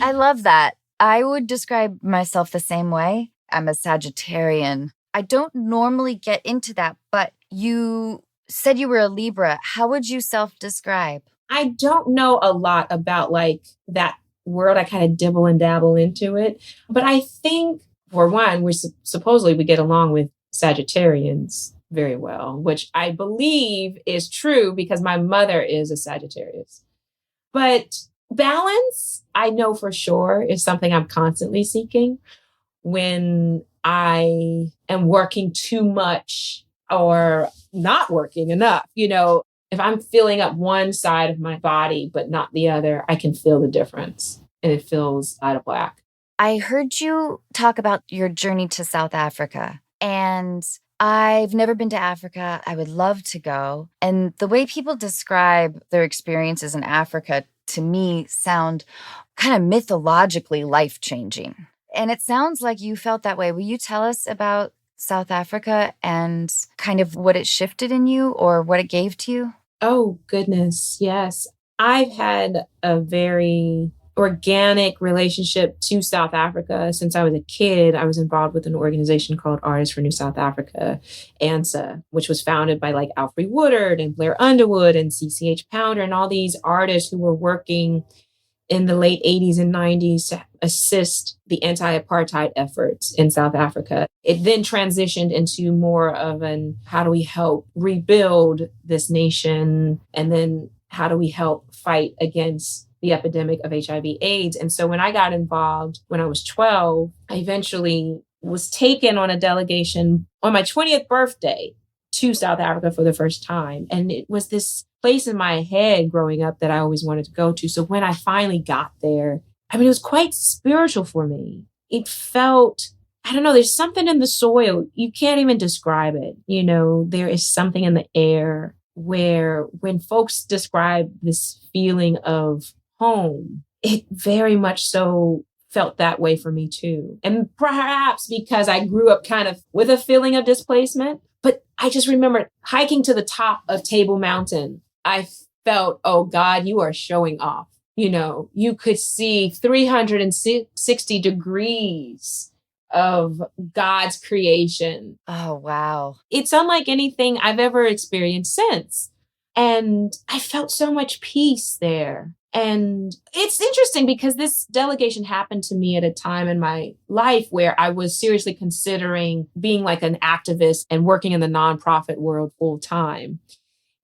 [SPEAKER 1] I love that. I would describe myself the same way. I'm a Sagittarian. I don't normally get into that, but you said you were a Libra. How would you self-describe?
[SPEAKER 3] I don't know a lot about like that world. I kind of dibble and dabble into it. But I think, for one, supposedly we get along with Sagittarians very well, which I believe is true because my mother is a Sagittarius. But balance, I know for sure, is something I'm constantly seeking. When I am working too much or not working enough, if I'm filling up one side of my body but not the other, I can feel the difference and it feels out of whack.
[SPEAKER 1] I heard you talk about your journey to South Africa, and I've never been to Africa. I would love to go. And the way people describe their experiences in Africa to me sound kind of mythologically life-changing. And it sounds like you felt that way. Will you tell us about South Africa and kind of what it shifted in you or what it gave to you?
[SPEAKER 3] Oh, goodness. Yes. I've had a very organic relationship to South Africa since I was a kid. I was involved with an organization called Artists for New South Africa, ANSA, which was founded by like Alfre Woodard and Blair Underwood and CCH Pounder and all these artists who were working in the late 80s and 90s to assist the anti-apartheid efforts in South Africa. It then transitioned into more of an how do we help rebuild this nation, and then how do we help fight against the epidemic of HIV/AIDS. And so when I got involved when I was 12, I eventually was taken on a delegation on my 20th birthday to South Africa for the first time. And it was this place in my head growing up that I always wanted to go to. So when I finally got there, it was quite spiritual for me. It felt, I don't know, there's something in the soil. You can't even describe it. There is something in the air where when folks describe this feeling of home, it very much so felt that way for me too. And perhaps because I grew up kind of with a feeling of displacement, but I just remember hiking to the top of Table Mountain. I felt, oh God, you are showing off. You could see 360 degrees of God's creation.
[SPEAKER 1] Oh, wow.
[SPEAKER 3] It's unlike anything I've ever experienced since. And I felt so much peace there. And it's interesting because this delegation happened to me at a time in my life where I was seriously considering being like an activist and working in the nonprofit world full time,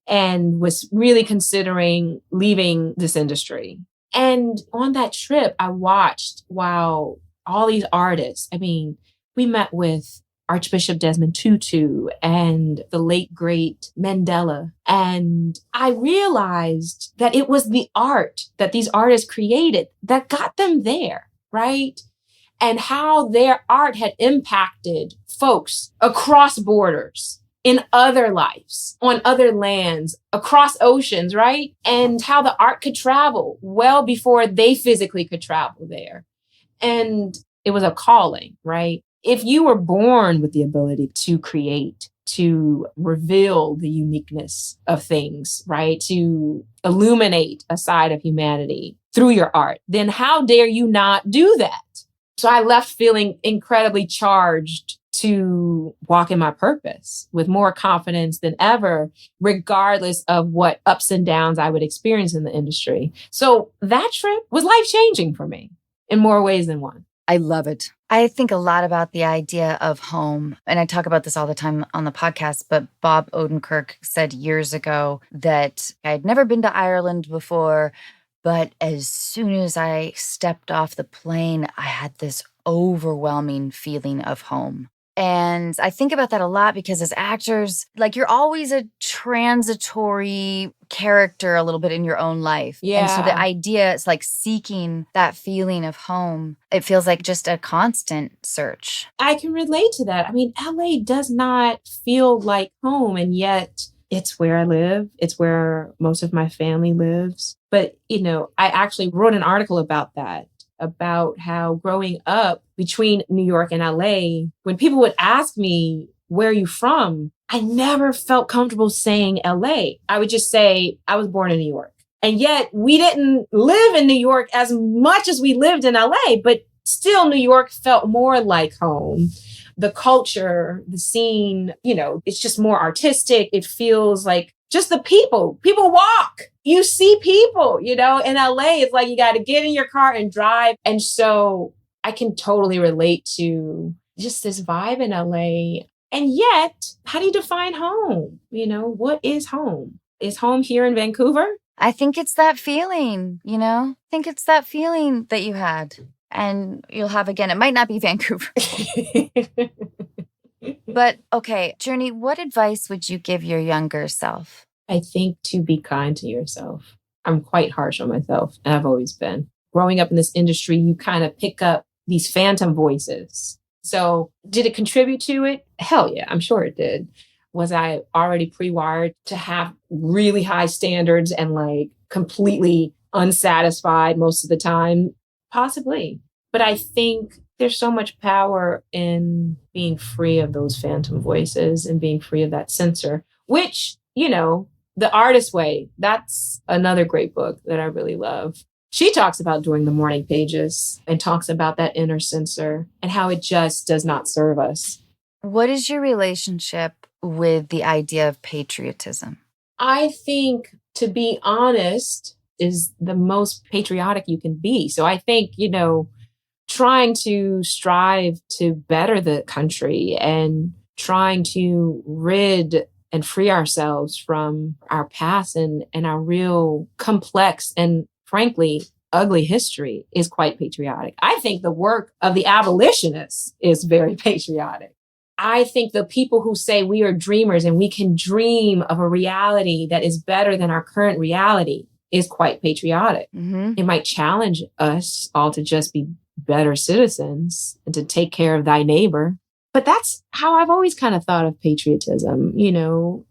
[SPEAKER 3] and was really considering leaving this industry. And on that trip, I watched while all these artists, we met with Archbishop Desmond Tutu and the late, great Mandela. And I realized that it was the art that these artists created that got them there, right? And how their art had impacted folks across borders, in other lives, on other lands, across oceans, right? And how the art could travel well before they physically could travel there. And it was a calling, right? If you were born with the ability to create, to reveal the uniqueness of things, right? To illuminate a side of humanity through your art, then how dare you not do that? So I left feeling incredibly charged to walk in my purpose with more confidence than ever, regardless of what ups and downs I would experience in the industry. So that trip was life-changing for me in more ways than one.
[SPEAKER 1] I love it. I think a lot about the idea of home, and I talk about this all the time on the podcast, but Bob Odenkirk said years ago that I had never been to Ireland before, but as soon as I stepped off the plane, I had this overwhelming feeling of home. And I think about that a lot because as actors, like you're always a transitory character a little bit in your own life.
[SPEAKER 3] Yeah.
[SPEAKER 1] And so the idea is like seeking that feeling of home. It feels like just a constant search.
[SPEAKER 3] I can relate to that. LA does not feel like home. And yet It's where I live. It's where most of my family lives. But, I actually wrote an article about that, about how growing up between New York and LA, when people would ask me, where are you from? I never felt comfortable saying LA. I would just say, I was born in New York. And yet we didn't live in New York as much as we lived in LA, but still New York felt more like home. The culture, the scene, it's just more artistic. It feels like just the people walk. You see people, in LA, it's like you got to get in your car and drive. And so I can totally relate to just this vibe in LA. And yet, how do you define home? What is home? Is home here in Vancouver?
[SPEAKER 1] I think it's that feeling, I think it's that feeling that you had and you'll have again. It might not be Vancouver. But okay, Jurnee, what advice would you give your younger self?
[SPEAKER 3] I think to be kind to yourself. I'm quite harsh on myself, and I've always been. Growing up in this industry, you kind of pick up these phantom voices. So did it contribute to it? Hell yeah, I'm sure it did. Was I already pre-wired to have really high standards and like completely unsatisfied most of the time? Possibly. But I think there's so much power in being free of those phantom voices and being free of that censor, which, The Artist Way, that's another great book that I really love. She talks about during the morning pages and talks about that inner censor and how it just does not serve us.
[SPEAKER 1] What is your relationship with the idea of patriotism?
[SPEAKER 3] I think, to be honest, is the most patriotic you can be. So I think, trying to strive to better the country and trying to rid and free ourselves from our past and our real complex and frankly ugly history is quite patriotic. I think the work of the abolitionists is very patriotic. I think the people who say we are dreamers and we can dream of a reality that is better than our current reality is quite patriotic.
[SPEAKER 1] Mm-hmm.
[SPEAKER 3] It might challenge us all to just be better citizens and to take care of thy neighbor. But that's how I've always kind of thought of patriotism,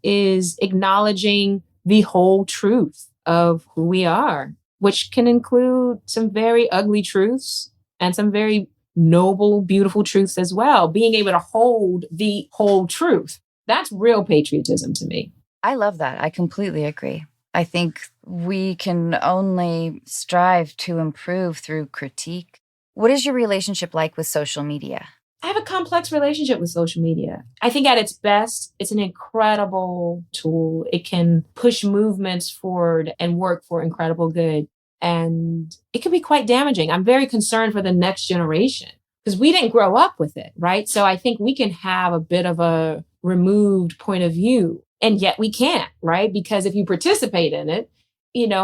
[SPEAKER 3] is acknowledging the whole truth of who we are, which can include some very ugly truths and some very noble, beautiful truths as well. Being able to hold the whole truth. That's real patriotism to me.
[SPEAKER 1] I love that. I completely agree. I think we can only strive to improve through critique. What is your relationship like with social media?
[SPEAKER 3] I have a complex relationship with social media. I think at its best, it's an incredible tool. It can push movements forward and work for incredible good. And it can be quite damaging. I'm very concerned for the next generation because we didn't grow up with it, right? So I think we can have a bit of a removed point of view, and yet we can't, right? Because if you participate in it,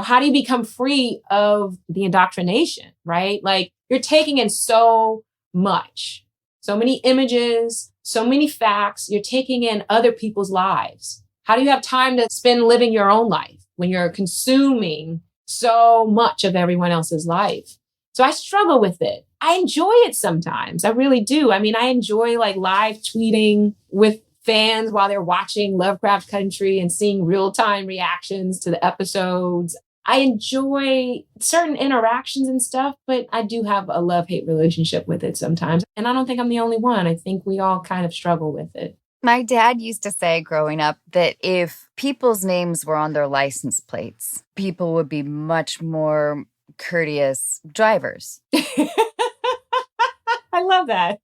[SPEAKER 3] how do you become free of the indoctrination, right? Like you're taking in so much, so many images, so many facts. You're taking in other people's lives. How do you have time to spend living your own life when you're consuming so much of everyone else's life? So I struggle with it. I enjoy it sometimes. I really do. I mean, I enjoy like live tweeting with fans while they're watching Lovecraft Country and seeing real-time reactions to the episodes. I enjoy certain interactions and stuff, but I do have a love-hate relationship with it sometimes. And I don't think I'm the only one. I think we all kind of struggle with it.
[SPEAKER 1] My dad used to say growing up that if people's names were on their license plates, people would be much more courteous drivers.
[SPEAKER 3] I love that.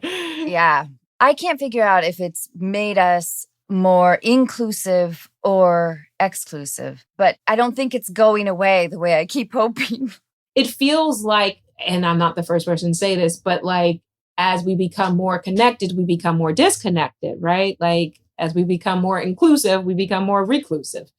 [SPEAKER 1] Yeah. I can't figure out if it's made us more inclusive or exclusive, but I don't think it's going away the way I keep hoping.
[SPEAKER 3] It feels like, and I'm not the first person to say this, but like as we become more connected, we become more disconnected, right? Like as we become more inclusive, we become more reclusive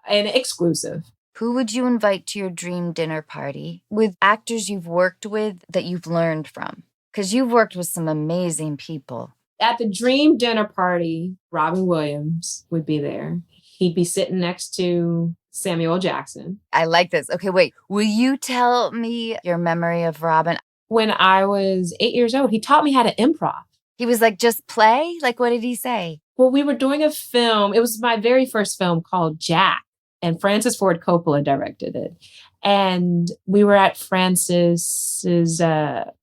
[SPEAKER 3] and exclusive.
[SPEAKER 1] Who would you invite to your dream dinner party with actors you've worked with that you've learned from? Because you've worked with some amazing people.
[SPEAKER 3] At the dream dinner party, Robin Williams would be there. He'd be sitting next to Samuel L. Jackson.
[SPEAKER 1] I like this. Okay, wait. Will you tell me your memory of Robin?
[SPEAKER 3] When I was 8 years old, he taught me how to improv.
[SPEAKER 1] He was like, just play? Like, what did he say?
[SPEAKER 3] Well, we were doing a film. It was my very first film called Jack, and Francis Ford Coppola directed it. And we were at Francis's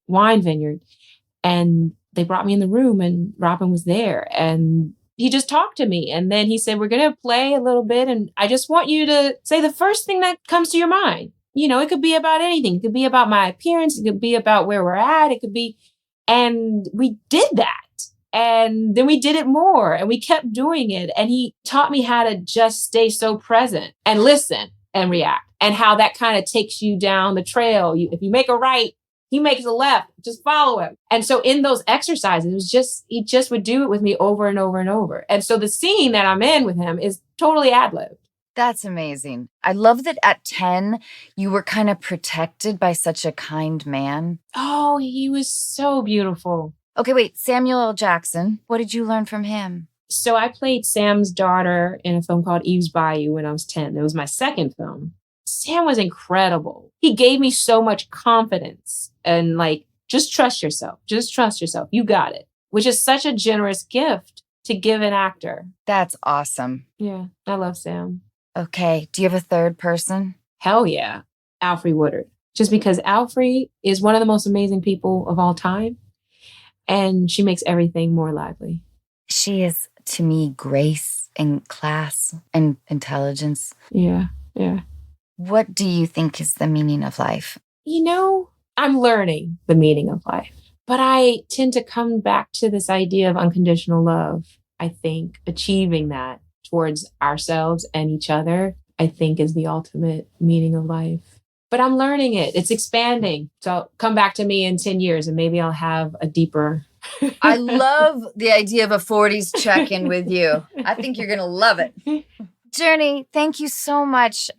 [SPEAKER 3] wine vineyard, and they brought me in the room, and Robin was there, and he just talked to me. And then he said, we're going to play a little bit, and I just want you to say the first thing that comes to your mind. You know, it could be about anything. It could be about my appearance. It could be about where we're at. It could be, and we did that. And then we did it more, and we kept doing it. And he taught me how to just stay so present and listen and react, and how that kind of takes you down the trail. If you make a right, he makes a left, just follow him. And so in those exercises, it was just, he just would do it with me over and over and over. And so the scene that I'm in with him is totally ad-libbed.
[SPEAKER 1] That's amazing. I love that at 10, you were kind of protected by such a kind man.
[SPEAKER 3] Oh, he was so beautiful.
[SPEAKER 1] Okay, wait, Samuel L. Jackson. What did you learn from him?
[SPEAKER 3] So I played Sam's daughter in a film called Eve's Bayou when I was 10. It was my second film. Sam was incredible. He gave me so much confidence and like, just trust yourself. Just trust yourself. You got it, which is such a generous gift to give an actor.
[SPEAKER 1] That's awesome.
[SPEAKER 3] Yeah, I love Sam.
[SPEAKER 1] Okay, do you have a third person?
[SPEAKER 3] Hell yeah, Alfre Woodard. Just because Alfre is one of the most amazing people of all time. And she makes everything more lively.
[SPEAKER 1] She is, to me, grace and class and intelligence.
[SPEAKER 3] Yeah.
[SPEAKER 1] What do you think is the meaning of life?
[SPEAKER 3] You know, I'm learning the meaning of life, but I tend to come back to this idea of unconditional love. I think achieving that towards ourselves and each other, I think is the ultimate meaning of life. But I'm learning it. It's expanding. So come back to me in 10 years and maybe I'll have a deeper.
[SPEAKER 1] I love the idea of a 40s check-in with you. I think you're going to love it. Jurnee, thank you so much.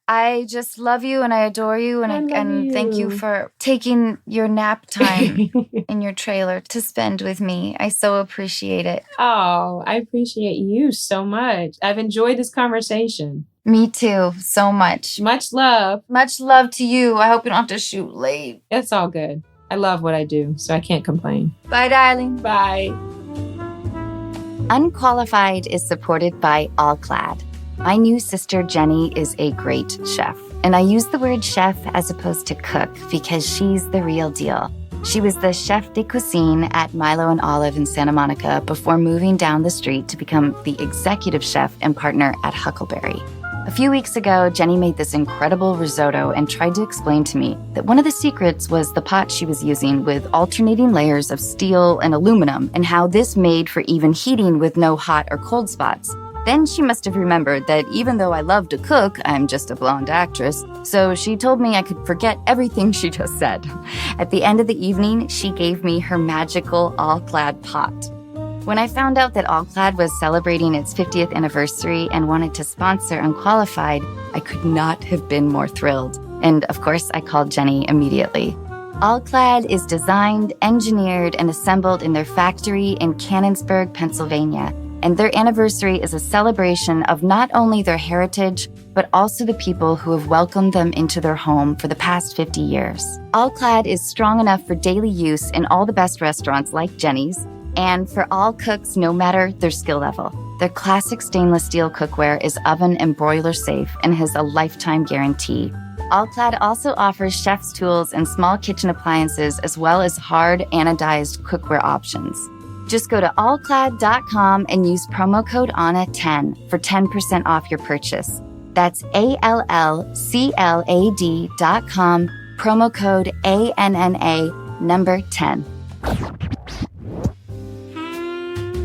[SPEAKER 1] I just love you and I adore you. And thank you for taking your nap time in your trailer to spend with me. I so appreciate it.
[SPEAKER 3] Oh, I appreciate you so much. I've enjoyed this conversation.
[SPEAKER 1] Me too, so much.
[SPEAKER 3] Much love.
[SPEAKER 1] Much love to you. I hope you don't have to shoot late.
[SPEAKER 3] It's all good. I love what I do, so I can't complain.
[SPEAKER 1] Bye, darling.
[SPEAKER 3] Bye.
[SPEAKER 1] Unqualified is supported by All Clad. My new sister, Jenny, is a great chef. And I use the word chef as opposed to cook because she's the real deal. She was the chef de cuisine at Milo and Olive in Santa Monica before moving down the street to become the executive chef and partner at Huckleberry. A few weeks ago, Jenny made this incredible risotto and tried to explain to me that one of the secrets was the pot she was using with alternating layers of steel and aluminum and how this made for even heating with no hot or cold spots. Then she must have remembered that even though I love to cook, I'm just a blonde actress, so she told me I could forget everything she just said. At the end of the evening, she gave me her magical all-clad pot. When I found out that All Clad was celebrating its 50th anniversary and wanted to sponsor Unqualified, I could not have been more thrilled. And of course, I called Jenny immediately. All Clad is designed, engineered, and assembled in their factory in Canonsburg, Pennsylvania. And their anniversary is a celebration of not only their heritage, but also the people who have welcomed them into their home for the past 50 years. All Clad is strong enough for daily use in all the best restaurants like Jenny's, and for all cooks, no matter their skill level. Their classic stainless steel cookware is oven and broiler safe and has a lifetime guarantee. All Clad also offers chef's tools and small kitchen appliances, as well as hard anodized cookware options. Just go to allclad.com and use promo code ANNA10 for 10% off your purchase. That's ALLCLAD.com, promo code ANNA, number 10.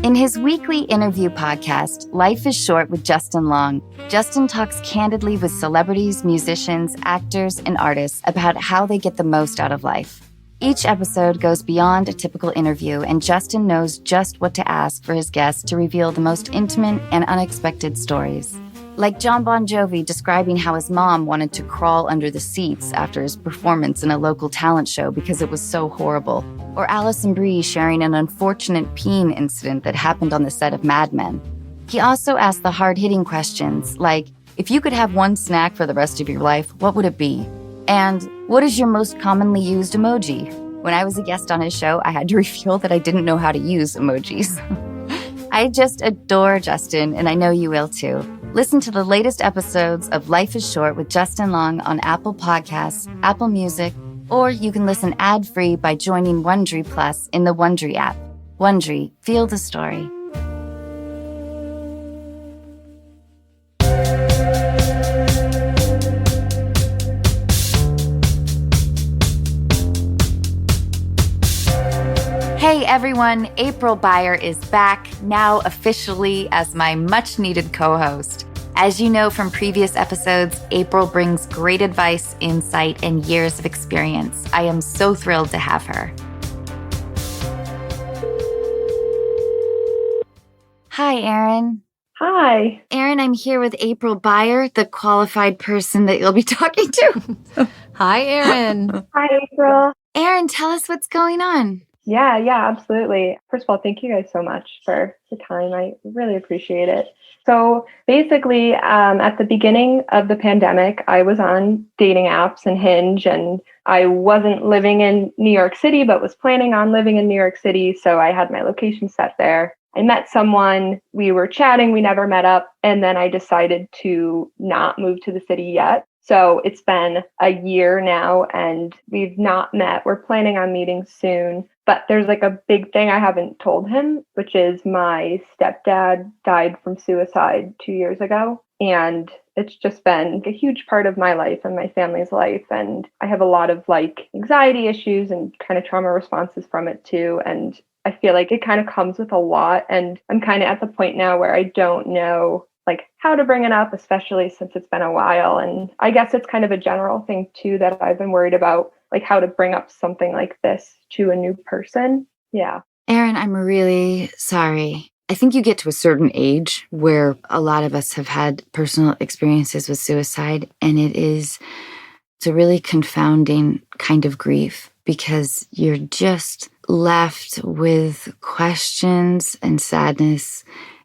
[SPEAKER 1] In his weekly interview podcast, Life is Short with Justin Long, Justin talks candidly with celebrities, musicians, actors, and artists about how they get the most out of life. Each episode goes beyond a typical interview, and Justin knows just what to ask for his guests to reveal the most intimate and unexpected stories. Like John Bon Jovi describing how his mom wanted to crawl under the seats after his performance in a local talent show because it was so horrible. Or Alison Brie sharing an unfortunate peeing incident that happened on the set of Mad Men. He also asked the hard-hitting questions like, if you could have one snack for the rest of your life, what would it be? And what is your most commonly used emoji? When I was a guest on his show, I had to reveal that I didn't know how to use emojis. I just adore Justin, and I know you will too. Listen to the latest episodes of Life is Short with Justin Long on Apple Podcasts, Apple Music, or you can listen ad-free by joining Wondery Plus in the Wondery app. Wondery, feel the story. Hey everyone, April Beyer is back, now officially as my much-needed co-host. As you know from previous episodes, April brings great advice, insight, and years of experience. I am so thrilled to have her. Hi, Erin.
[SPEAKER 4] Hi.
[SPEAKER 1] Erin, I'm here with April Beyer, the qualified person that you'll be talking to.
[SPEAKER 5] Hi, Erin.
[SPEAKER 4] Hi, April.
[SPEAKER 1] Erin, tell us what's going on.
[SPEAKER 4] Yeah, absolutely. First of all, thank you guys so much for the time. I really appreciate it. So basically, at the beginning of the pandemic, I was on dating apps and Hinge, and I wasn't living in New York City, but was planning on living in New York City. So I had my location set there. I met someone, we were chatting, we never met up, and then I decided to not move to the city yet. So it's been a year now and we've not met. We're planning on meeting soon. But there's like a big thing I haven't told him, which is my stepdad died from suicide 2 years ago. And it's just been a huge part of my life and my family's life. And I have a lot of like anxiety issues and kind of trauma responses from it too. And I feel like it kind of comes with a lot. And I'm kind of at the point now where I don't know like how to bring it up, especially since it's been a while. And I guess it's kind of a general thing too that I've been worried about, like how to bring up something like this to a new person. Yeah.
[SPEAKER 1] Erin, I'm really sorry. I think you get to a certain age where a lot of us have had personal experiences with suicide, and it's a really confounding kind of grief because you're just left with questions and sadness.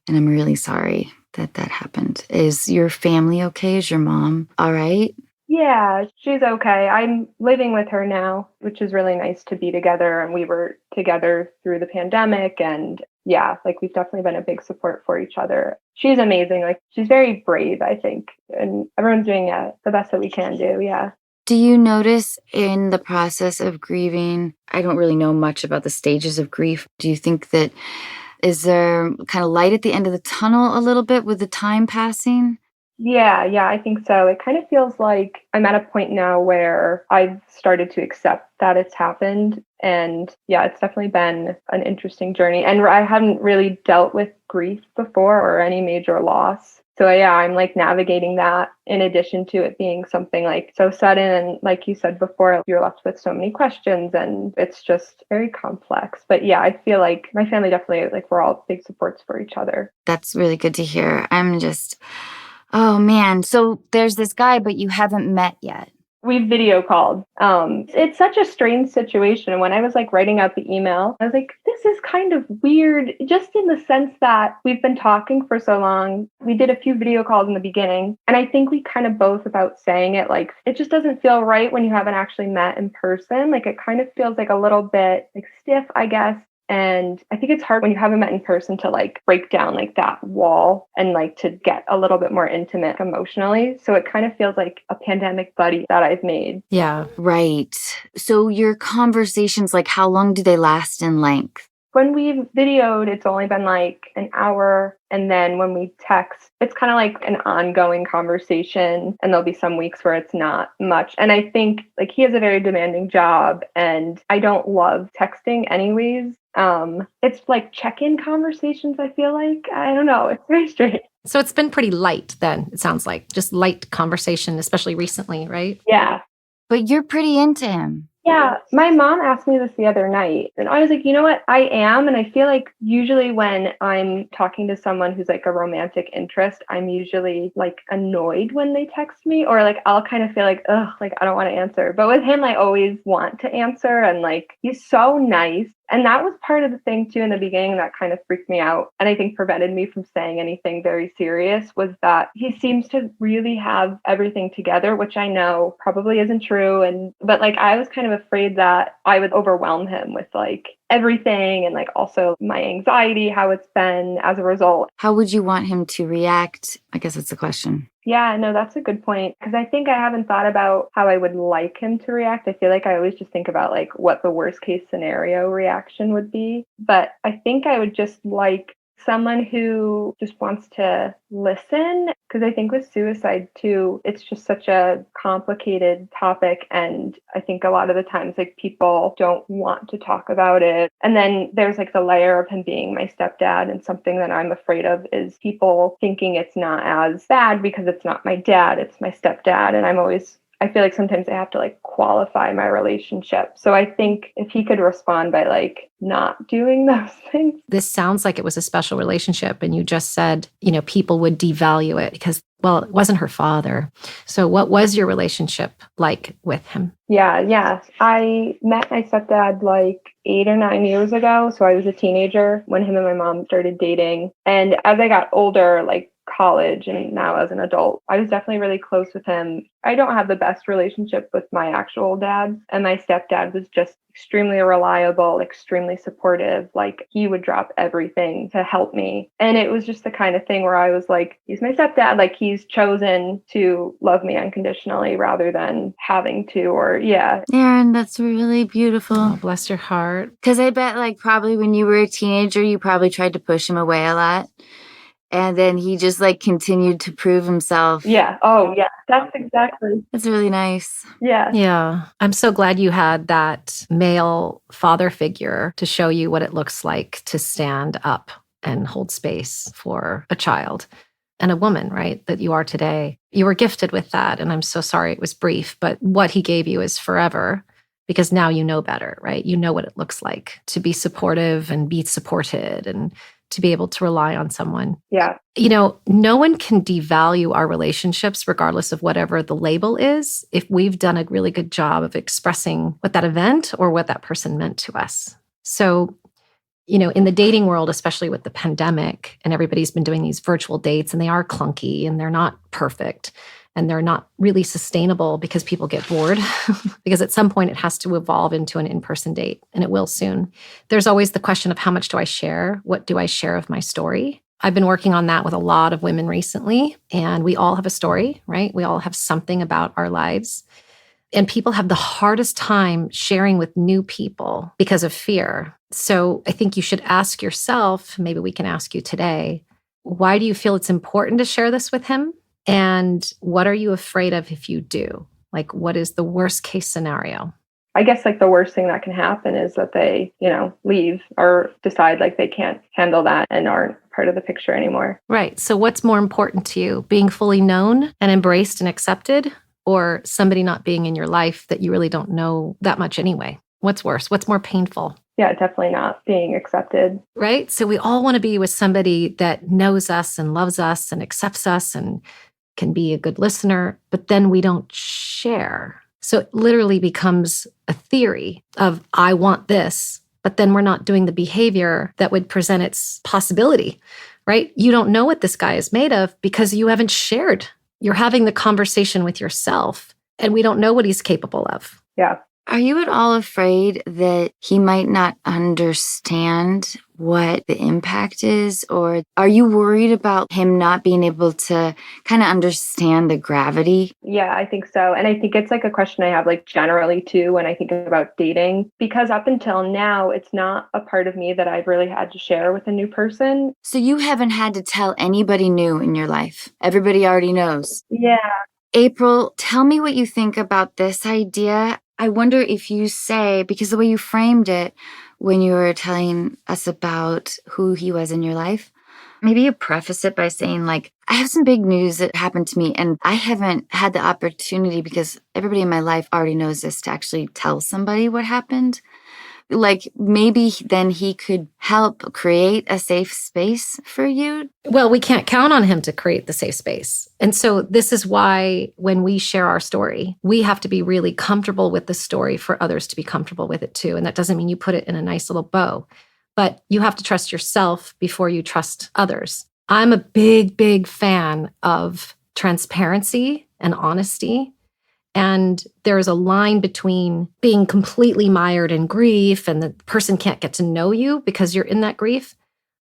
[SPEAKER 1] And I'm really sorry that happened. Is your family okay? Is your mom all right?
[SPEAKER 4] Yeah, she's okay. I'm living with her now, which is really nice to be together. And we were together through the pandemic. And yeah, like we've definitely been a big support for each other. She's amazing. Like she's very brave, I think. And everyone's doing the best that we can do. Yeah.
[SPEAKER 1] Do you notice in the process of grieving, I don't really know much about the stages of grief. Do you think that is there kind of light at the end of the tunnel a little bit with the time passing?
[SPEAKER 4] Yeah, I think so. It kind of feels like I'm at a point now where I've started to accept that it's happened. And yeah, it's definitely been an interesting journey. And I hadn't really dealt with grief before or any major loss. So yeah, I'm like navigating that in addition to it being something like so sudden. And like you said before, you're left with so many questions and it's just very complex. But yeah, I feel like my family definitely, like we're all big supports for each other.
[SPEAKER 1] That's really good to hear. Oh man. So there's this guy, but you haven't met yet.
[SPEAKER 4] We've video called. It's such a strange situation. And when I was like writing out the email, I was like, this is kind of weird, just in the sense that we've been talking for so long. We did a few video calls in the beginning. And I think we kind of both about saying it, like, it just doesn't feel right when you haven't actually met in person. Like it kind of feels like a little bit like stiff, I guess. And I think it's hard when you haven't met in person to like break down like that wall and like to get a little bit more intimate emotionally. So it kind of feels like a pandemic buddy that I've made.
[SPEAKER 5] Yeah.
[SPEAKER 1] Right. So your conversations, like how long do they last in length?
[SPEAKER 4] When we've videoed, it's only been like an hour. And then when we text, it's kind of like an ongoing conversation. And there'll be some weeks where it's not much. And I think like he has a very demanding job and I don't love texting anyways. It's like check-in conversations, I feel like. I don't know. It's very strange.
[SPEAKER 5] So it's been pretty light then, it sounds like. Just light conversation, especially recently, right?
[SPEAKER 4] Yeah.
[SPEAKER 1] But you're pretty into him.
[SPEAKER 4] Yeah, my mom asked me this the other night, and I was like, you know what? I am. And I feel like usually when I'm talking to someone who's like a romantic interest, I'm usually like annoyed when they text me, or like I'll kind of feel like, ugh, like I don't want to answer. But with him, I always want to answer. And like, he's so nice. And that was part of the thing too in the beginning that kind of freaked me out. And I think prevented me from saying anything very serious was that he seems to really have everything together, which I know probably isn't true. But like I was kind of afraid that I would overwhelm him with like everything and like also my anxiety, how it's been as a result.
[SPEAKER 1] How would you want him to react? I guess that's the question.
[SPEAKER 4] Yeah, no, that's a good point. Because I think I haven't thought about how I would like him to react. I feel like I always just think about like what the worst case scenario reaction would be. But I think I would just like someone who just wants to listen. Because I think with suicide too, it's just such a complicated topic. And I think a lot of the times like people don't want to talk about it. And then there's like the layer of him being my stepdad. And something that I'm afraid of is people thinking it's not as bad because it's not my dad, it's my stepdad. And I feel like sometimes I have to like qualify my relationship. So I think if he could respond by like not doing those things.
[SPEAKER 5] This sounds like it was a special relationship. And you just said, people would devalue it because, well, it wasn't her father. So what was your relationship like with him?
[SPEAKER 4] Yeah. I met my stepdad like 8 or 9 years ago. So I was a teenager when him and my mom started dating. And as I got older, like college and now as an adult, I was definitely really close with him. I don't have the best relationship with my actual dad, and my stepdad was just extremely reliable, extremely supportive. Like he would drop everything to help me. And it was just the kind of thing where I was like, he's my stepdad, like he's chosen to love me unconditionally rather than having to, or yeah.
[SPEAKER 1] Erin, that's really beautiful.
[SPEAKER 5] Oh, bless your heart.
[SPEAKER 1] Because I bet like probably when you were a teenager, you probably tried to push him away a lot. And then he just like continued to prove himself.
[SPEAKER 4] Yeah. Oh, yeah. That's exactly.
[SPEAKER 1] That's really nice.
[SPEAKER 4] Yeah.
[SPEAKER 5] Yeah. I'm so glad you had that male father figure to show you what it looks like to stand up and hold space for a child and a woman, right? That you are today. You were gifted with that. And I'm so sorry it was brief, but what he gave you is forever because now you know better, right? You know what it looks like to be supportive and be supported and to be able to rely on someone.
[SPEAKER 4] Yeah.
[SPEAKER 5] No one can devalue our relationships regardless of whatever the label is if we've done a really good job of expressing what that event or what that person meant to us. So, in the dating world, especially with the pandemic, and everybody's been doing these virtual dates and they are clunky and they're not perfect and they're not really sustainable because people get bored because at some point it has to evolve into an in-person date, and it will soon. There's always the question of how much do I share? What do I share of my story? I've been working on that with a lot of women recently, and we all have a story, right? We all have something about our lives. And people have the hardest time sharing with new people because of fear. So I think you should ask yourself, maybe we can ask you today, why do you feel it's important to share this with him? And what are you afraid of if you do? Like, what is the worst case scenario?
[SPEAKER 4] I guess like the worst thing that can happen is that they, leave or decide like they can't handle that and aren't part of the picture anymore.
[SPEAKER 5] Right. So what's more important to you, being fully known and embraced and accepted, or somebody not being in your life that you really don't know that much anyway? What's worse? What's more painful?
[SPEAKER 4] Yeah, definitely not being accepted.
[SPEAKER 5] Right. So we all want to be with somebody that knows us and loves us and accepts us and can be a good listener, but then we don't share. So it literally becomes a theory of, I want this, but then we're not doing the behavior that would present its possibility, right? You don't know what this guy is made of because you haven't shared. You're having the conversation with yourself, and we don't know what he's capable of.
[SPEAKER 4] Yeah.
[SPEAKER 1] Are you at all afraid that he might not understand what the impact is? Or are you worried about him not being able to kind of understand the gravity?
[SPEAKER 4] Yeah, I think so. And I think it's like a question I have like generally too when I think about dating, because up until now, it's not a part of me that I've really had to share with a new person.
[SPEAKER 1] So you haven't had to tell anybody new in your life. Everybody already knows.
[SPEAKER 4] Yeah.
[SPEAKER 1] April, tell me what you think about this idea. I wonder if you say, because the way you framed it when you were telling us about who he was in your life, maybe you preface it by saying like, I have some big news that happened to me and I haven't had the opportunity because everybody in my life already knows this to actually tell somebody what happened. Like maybe then he could help create a safe space for you.
[SPEAKER 5] Well, we can't count on him to create the safe space. And so this is why when we share our story, we have to be really comfortable with the story for others to be comfortable with it too. And that doesn't mean you put it in a nice little bow, but you have to trust yourself before you trust others. I'm a big, big fan of transparency and honesty. And there's a line between being completely mired in grief and the person can't get to know you because you're in that grief.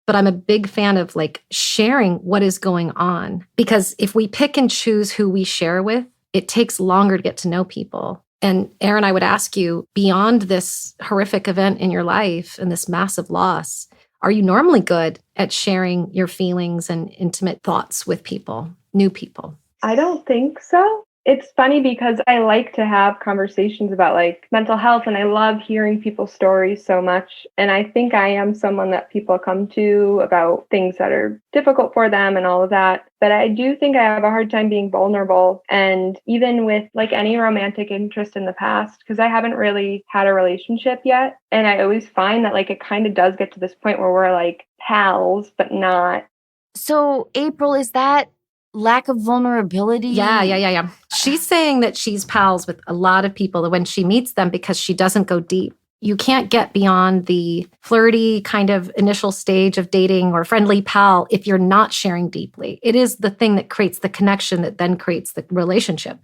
[SPEAKER 5] But I'm a big fan of like sharing what is going on, because if we pick and choose who we share with, it takes longer to get to know people. And Aaron, I would ask you, beyond this horrific event in your life and this massive loss, are you normally good at sharing your feelings and intimate thoughts with people, new people?
[SPEAKER 4] I don't think so. It's funny because I like to have conversations about like mental health, and I love hearing people's stories so much. And I think I am someone that people come to about things that are difficult for them and all of that. But I do think I have a hard time being vulnerable. And even with like any romantic interest in the past, because I haven't really had a relationship yet. And I always find that like it kind of does get to this point where we're like pals, but not.
[SPEAKER 1] So, April, is that lack of vulnerability?
[SPEAKER 5] Yeah. She's saying that she's pals with a lot of people when she meets them because she doesn't go deep. You can't get beyond the flirty kind of initial stage of dating or friendly pal if you're not sharing deeply. It is the thing that creates the connection that then creates the relationship.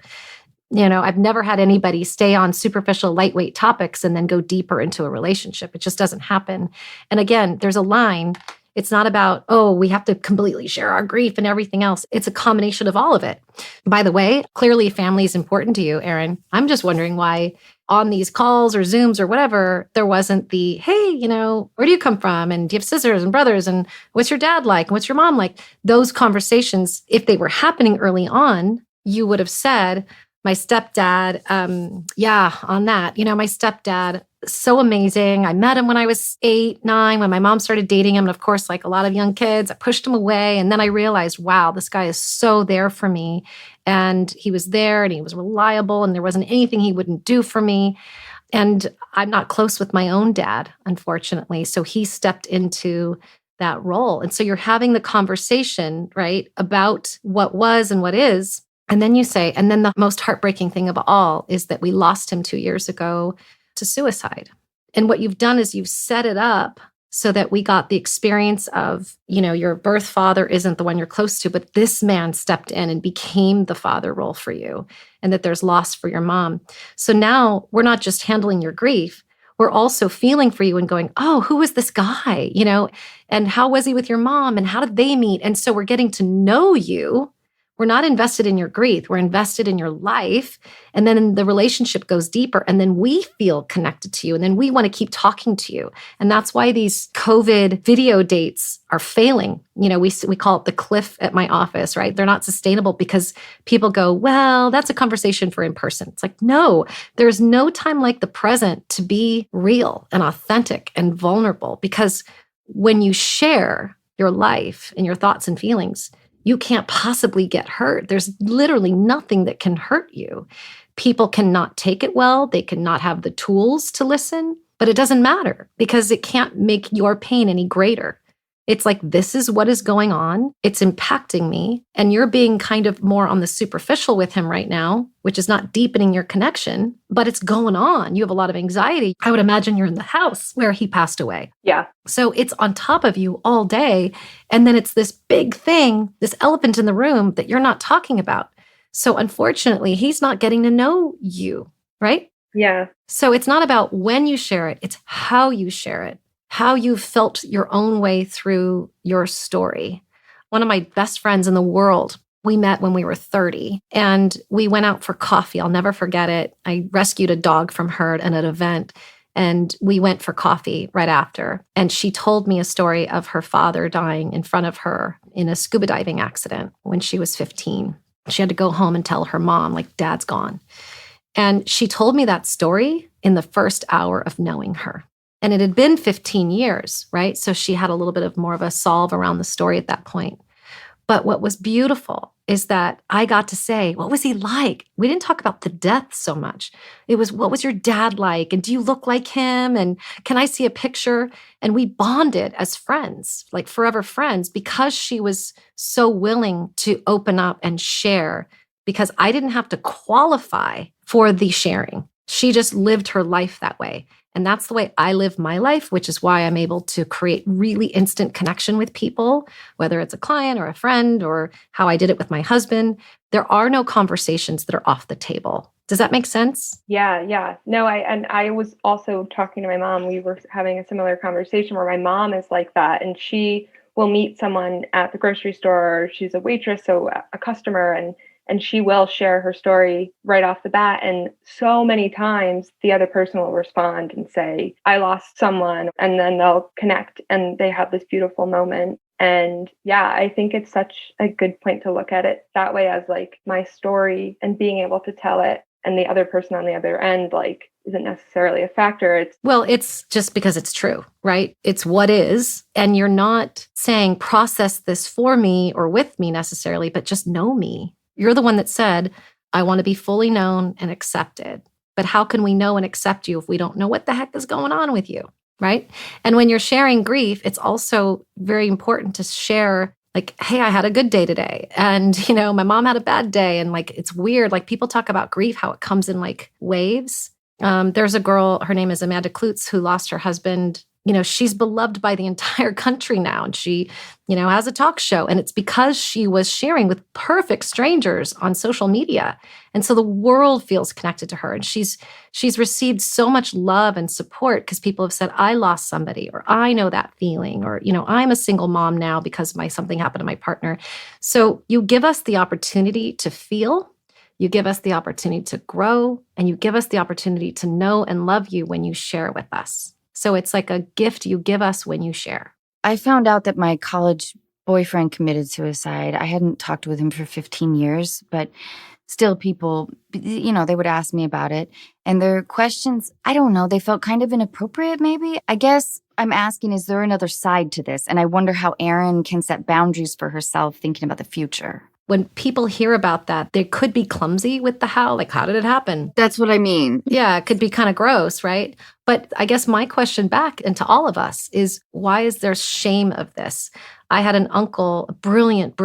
[SPEAKER 5] You know, I've never had anybody stay on superficial, lightweight topics and then go deeper into a relationship. It just doesn't happen. And again, there's a line. It's not about, oh, we have to completely share our grief and everything else. It's a combination of all of it. By the way, clearly family is important to you, Aaron. I'm just wondering why on these calls or Zooms or whatever, there wasn't the, hey, you know, where do you come from? And do you have sisters and brothers? And what's your dad like? And what's your mom like? Those conversations, if they were happening early on, you would have said, my stepdad, on that, you know, my stepdad, so amazing. I met him when I was 8, 9, when my mom started dating him. And of course, like a lot of young kids, I pushed him away. And then I realized, wow, this guy is so there for me. And he was there and he was reliable and there wasn't anything he wouldn't do for me. And I'm not close with my own dad, unfortunately. So he stepped into that role. And so you're having the conversation, right, about what was and what is. And then you say, and then the most heartbreaking thing of all is that we lost him 2 years ago to suicide. And what you've done is you've set it up so that we got the experience of, you know, your birth father isn't the one you're close to, but this man stepped in and became the father role for you, and that there's loss for your mom. So now we're not just handling your grief, we're also feeling for you and going, oh, who is this guy? You know, and how was he with your mom? And how did they meet? And so we're getting to know you. We're not invested in your grief. We're invested in your life. And then the relationship goes deeper. And then we feel connected to you. And then we want to keep talking to you. And that's why these COVID video dates are failing. You know, we call it the cliff at my office, right? They're not sustainable because people go, well, that's a conversation for in person. It's like, no, there's no time like the present to be real and authentic and vulnerable. Because when you share your life and your thoughts and feelings, you can't possibly get hurt. There's literally nothing that can hurt you. People cannot take it well. They cannot have the tools to listen, but it doesn't matter because it can't make your pain any greater. It's like, this is what is going on. It's impacting me. And you're being kind of more on the superficial with him right now, which is not deepening your connection, but it's going on. You have a lot of anxiety. I would imagine you're in the house where he passed away.
[SPEAKER 4] Yeah.
[SPEAKER 5] So it's on top of you all day. And then it's this big thing, this elephant in the room that you're not talking about. So unfortunately, he's not getting to know you, right?
[SPEAKER 4] Yeah.
[SPEAKER 5] So it's not about when you share it, it's how you share it. How you felt your own way through your story. One of my best friends in the world, we met when we were 30 and we went out for coffee. I'll never forget it. I rescued a dog from her at an event and we went for coffee right after. And she told me a story of her father dying in front of her in a scuba diving accident when she was 15. She had to go home and tell her mom, like, Dad's gone. And she told me that story in the first hour of knowing her. And it had been 15 years, right? So she had a little bit of more of a solve around the story at that point. But what was beautiful is that I got to say, what was he like? We didn't talk about the death so much. It was, what was your dad like? And do you look like him? And can I see a picture? And we bonded as friends, like forever friends, because she was so willing to open up and share, because I didn't have to qualify for the sharing. She just lived her life that way. And that's the way I live my life, which is why I'm able to create really instant connection with people, whether it's a client or a friend or how I did it with my husband. There are no conversations that are off the table. Does that make sense?
[SPEAKER 4] Yeah. No, I was also talking to my mom. We were having a similar conversation where my mom is like that, and she will meet someone at the grocery store. She's a waitress, so a customer, and she will share her story right off the bat. And so many times the other person will respond and say, I lost someone, and then they'll connect and they have this beautiful moment. And yeah, I think it's such a good point to look at it that way, as like my story and being able to tell it, and the other person on the other end like isn't necessarily a factor.
[SPEAKER 5] It's just because it's true, right? It's what is. And you're not saying process this for me or with me necessarily, but just know me. You're the one that said, I want to be fully known and accepted. But how can we know and accept you if we don't know what the heck is going on with you, right? And when you're sharing grief, it's also very important to share like, hey, I had a good day today. And, my mom had a bad day. And like, it's weird. Like people talk about grief, how it comes in like waves. There's a girl, her name is Amanda Klutz, who lost her husband. She's beloved by the entire country now. And she, has a talk show. And it's because she was sharing with perfect strangers on social media. And so the world feels connected to her. And she's received so much love and support because people have said, I lost somebody, or I know that feeling, or, I'm a single mom now because something happened to my partner. So you give us the opportunity to feel, you give us the opportunity to grow, and you give us the opportunity to know and love you when you share with us. So it's like a gift you give us when you share.
[SPEAKER 1] I found out that my college boyfriend committed suicide. I hadn't talked with him for 15 years, but still people, they would ask me about it. And their questions, I don't know, they felt kind of inappropriate maybe. I guess I'm asking, is there another side to this? And I wonder how Erin can set boundaries for herself thinking about the future.
[SPEAKER 5] When people hear about that, they could be clumsy with the how, like, how did it happen?
[SPEAKER 1] That's what I mean.
[SPEAKER 5] Yeah, it could be kind of gross, right? But I guess my question back and to all of us is, why is there shame of this? I had an uncle, a brilliant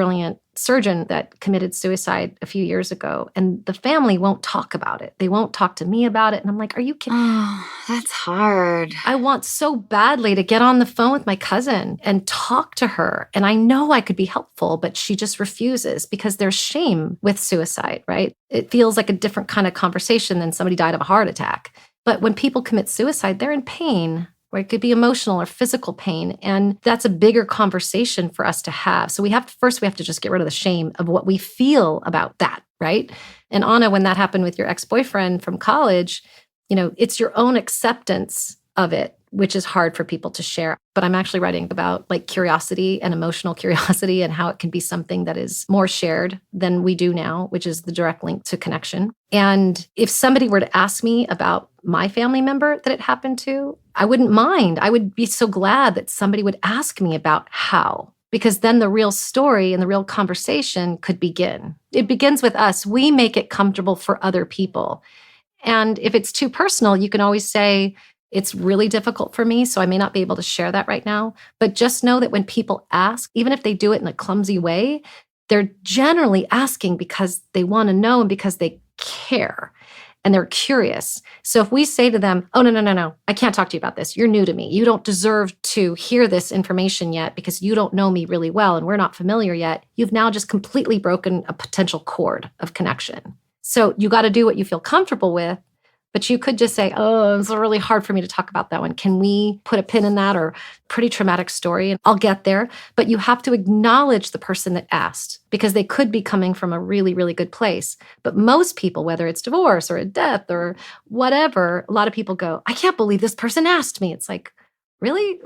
[SPEAKER 5] surgeon that committed suicide a few years ago, and the family won't talk about it. They won't talk to me about it. And I'm like, are you kidding?
[SPEAKER 1] Oh, that's hard.
[SPEAKER 5] I want so badly to get on the phone with my cousin and talk to her. And I know I could be helpful, but she just refuses because there's shame with suicide, right? It feels like a different kind of conversation than somebody died of a heart attack. But when people commit suicide, they're in pain. Or it could be emotional or physical pain. And that's a bigger conversation for us to have. So we have to just get rid of the shame of what we feel about that, right? And Anna, when that happened with your ex-boyfriend from college, it's your own acceptance of it, which is hard for people to share. But I'm actually writing about like curiosity and emotional curiosity and how it can be something that is more shared than we do now, which is the direct link to connection. And if somebody were to ask me about my family member that it happened to, I wouldn't mind. I would be so glad that somebody would ask me about how, because then the real story and the real conversation could begin. It begins with us. We make it comfortable for other people. And if it's too personal, you can always say, it's really difficult for me, so I may not be able to share that right now. But just know that when people ask, even if they do it in a clumsy way, they're generally asking because they want to know and because they care and they're curious. So if we say to them, oh, no, I can't talk to you about this. You're new to me. You don't deserve to hear this information yet because you don't know me really well and we're not familiar yet. You've now just completely broken a potential cord of connection. So you got to do what you feel comfortable with. But you could just say, oh, it's really hard for me to talk about that one. Can we put a pin in that, or pretty traumatic story? And I'll get there. But you have to acknowledge the person that asked because they could be coming from a really, really good place. But most people, whether it's divorce or a death or whatever, a lot of people go, I can't believe this person asked me. It's like, really?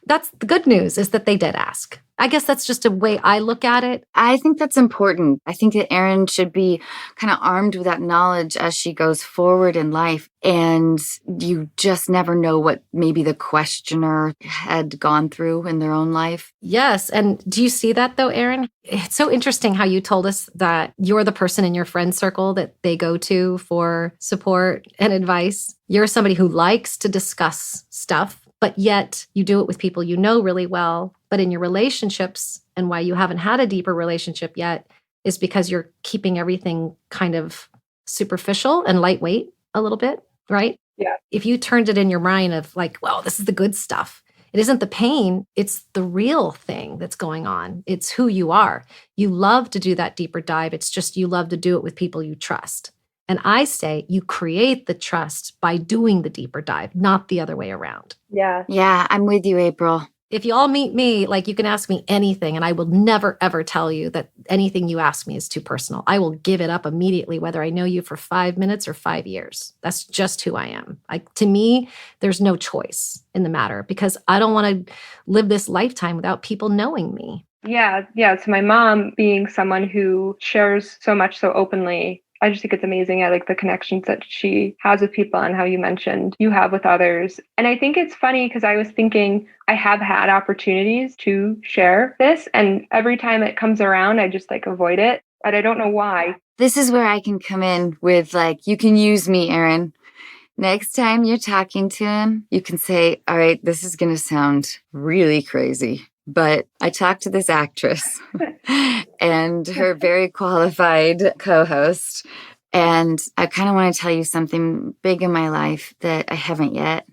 [SPEAKER 5] That's the good news, is that they did ask. I guess that's just a way I look at it.
[SPEAKER 1] I think that's important. I think that Erin should be kind of armed with that knowledge as she goes forward in life. And you just never know what maybe the questioner had gone through in their own life.
[SPEAKER 5] Yes. And do you see that though, Erin? It's so interesting how you told us that you're the person in your friend circle that they go to for support and advice. You're somebody who likes to discuss stuff, but yet you do it with people you know really well. But in your relationships, and why you haven't had a deeper relationship yet, is because you're keeping everything kind of superficial and lightweight a little bit, right?
[SPEAKER 4] Yeah.
[SPEAKER 5] If you turned it in your mind of like, well, this is the good stuff. It isn't the pain. It's the real thing that's going on. It's who you are. You love to do that deeper dive. It's just you love to do it with people you trust. And I say you create the trust by doing the deeper dive, not the other way around.
[SPEAKER 4] Yeah.
[SPEAKER 1] Yeah, I'm with you, April.
[SPEAKER 5] If you all meet me, like you can ask me anything and I will never, ever tell you that anything you ask me is too personal. I will give it up immediately, whether I know you for 5 minutes or 5 years. That's just who I am. To me, there's no choice in the matter because I don't want to live this lifetime without people knowing me.
[SPEAKER 4] Yeah. So my mom being someone who shares so much so openly, I just think it's amazing. I like the connections that she has with people and how you mentioned you have with others. And I think it's funny because I was thinking I have had opportunities to share this. And every time it comes around, I just like avoid it. But I don't know why.
[SPEAKER 1] This is where I can come in with like, you can use me, Erin. Next time you're talking to him, you can say, all right, this is going to sound really crazy, but I talked to this actress and her very qualified co-host, and I kind of want to tell you something big in my life that I haven't yet,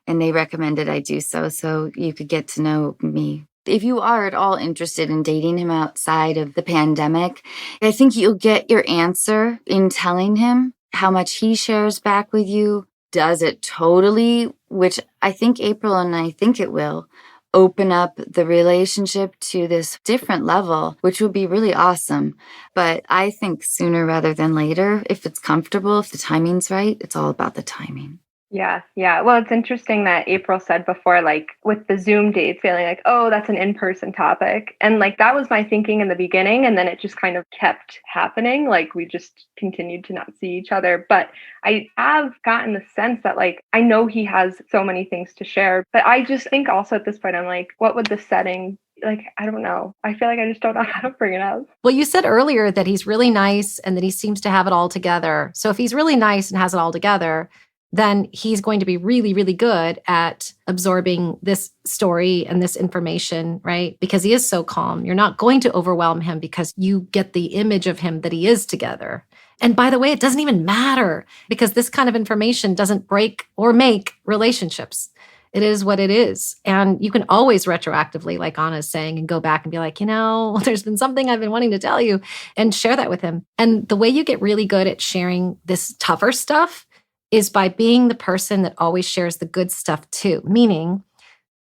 [SPEAKER 1] and they recommended I do so you could get to know me. If you are at all interested in dating him outside of the pandemic, I think you'll get your answer in telling him how much he shares back with you. Does it totally, which I think April and I think it will, open up the relationship to this different level, which would be really awesome. But I think sooner rather than later, if it's comfortable, if the timing's right, it's all about the timing.
[SPEAKER 4] Yeah. Well, it's interesting that April said before, like with the Zoom dates, feeling like, oh, that's an in-person topic. And like that was my thinking in the beginning. And then it just kind of kept happening. Like we just continued to not see each other. But I have gotten the sense that like, I know he has so many things to share. But I just think also at this point, I'm like, what would the setting like, I don't know. I feel like I just don't know how to bring it up.
[SPEAKER 5] Well, you said earlier that he's really nice and that he seems to have it all together. So if he's really nice and has it all together, then he's going to be really, really good at absorbing this story and this information, right? Because he is so calm. You're not going to overwhelm him because you get the image of him that he is together. And by the way, it doesn't even matter because this kind of information doesn't break or make relationships. It is what it is. And you can always retroactively, like Anna's saying, and go back and be like, there's been something I've been wanting to tell you and share that with him. And the way you get really good at sharing this tougher stuff is by being the person that always shares the good stuff too, meaning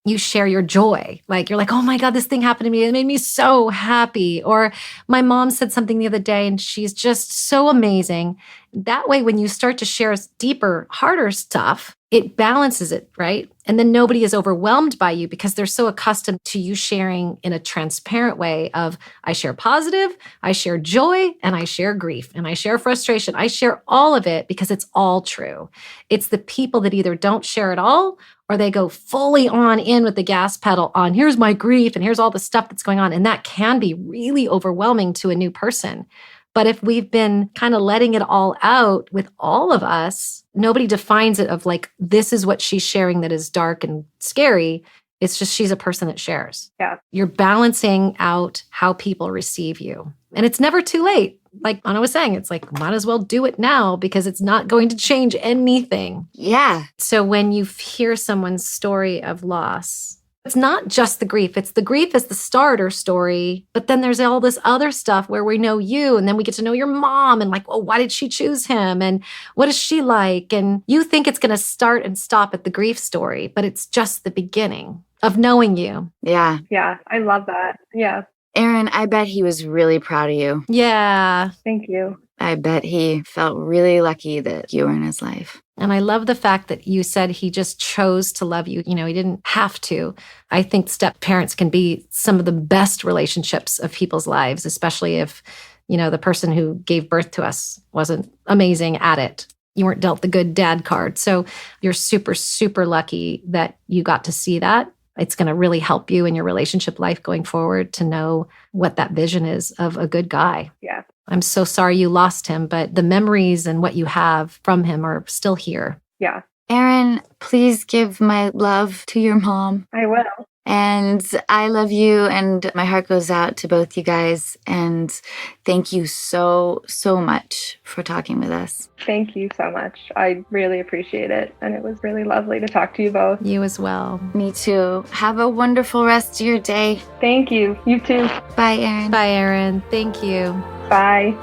[SPEAKER 5] you share your joy. Like you're like, oh my God, this thing happened to me. It made me so happy. Or my mom said something the other day and she's just so amazing. That way, when you start to share deeper, harder stuff, it balances it, right? And then nobody is overwhelmed by you because they're so accustomed to you sharing in a transparent way of, I share positive, I share joy, and I share grief, and I share frustration. I share all of it because it's all true. It's the people that either don't share at all or they go fully on in with the gas pedal on, here's my grief and here's all the stuff that's going on. And that can be really overwhelming to a new person. But if we've been kind of letting it all out with all of us, nobody defines it of like, this is what she's sharing that is dark and scary. It's just she's a person that shares.
[SPEAKER 4] Yeah.
[SPEAKER 5] You're balancing out how people receive you. And it's never too late. Like Anna was saying, it's like, might as well do it now because it's not going to change anything.
[SPEAKER 1] Yeah.
[SPEAKER 5] So when you hear someone's story of loss, it's not just the grief. It's the grief as the starter story. But then there's all this other stuff where we know you and then we get to know your mom and like, well, why did she choose him? And what is she like? And you think it's going to start and stop at the grief story, but it's just the beginning of knowing you.
[SPEAKER 1] Yeah.
[SPEAKER 4] Yeah. I love that. Yeah.
[SPEAKER 1] Erin, I bet he was really proud of you.
[SPEAKER 5] Yeah.
[SPEAKER 4] Thank you.
[SPEAKER 1] I bet he felt really lucky that you were in his life.
[SPEAKER 5] And I love the fact that you said he just chose to love you. He didn't have to. I think step parents can be some of the best relationships of people's lives, especially if, the person who gave birth to us wasn't amazing at it. You weren't dealt the good dad card. So you're super, super lucky that you got to see that. It's going to really help you in your relationship life going forward to know what that vision is of a good guy.
[SPEAKER 4] Yeah.
[SPEAKER 5] I'm so sorry you lost him, but the memories and what you have from him are still here.
[SPEAKER 4] Yeah.
[SPEAKER 1] Erin, please give my love to your mom.
[SPEAKER 4] I will.
[SPEAKER 1] And I love you, and my heart goes out to both you guys. And thank you so, so much for talking with us.
[SPEAKER 4] Thank you so much. I really appreciate it. And it was really lovely to talk to you both.
[SPEAKER 5] You as well.
[SPEAKER 1] Me too. Have a wonderful rest of your day.
[SPEAKER 4] Thank you. You too.
[SPEAKER 1] Bye, Erin.
[SPEAKER 5] Bye, Erin. Thank you.
[SPEAKER 4] Bye.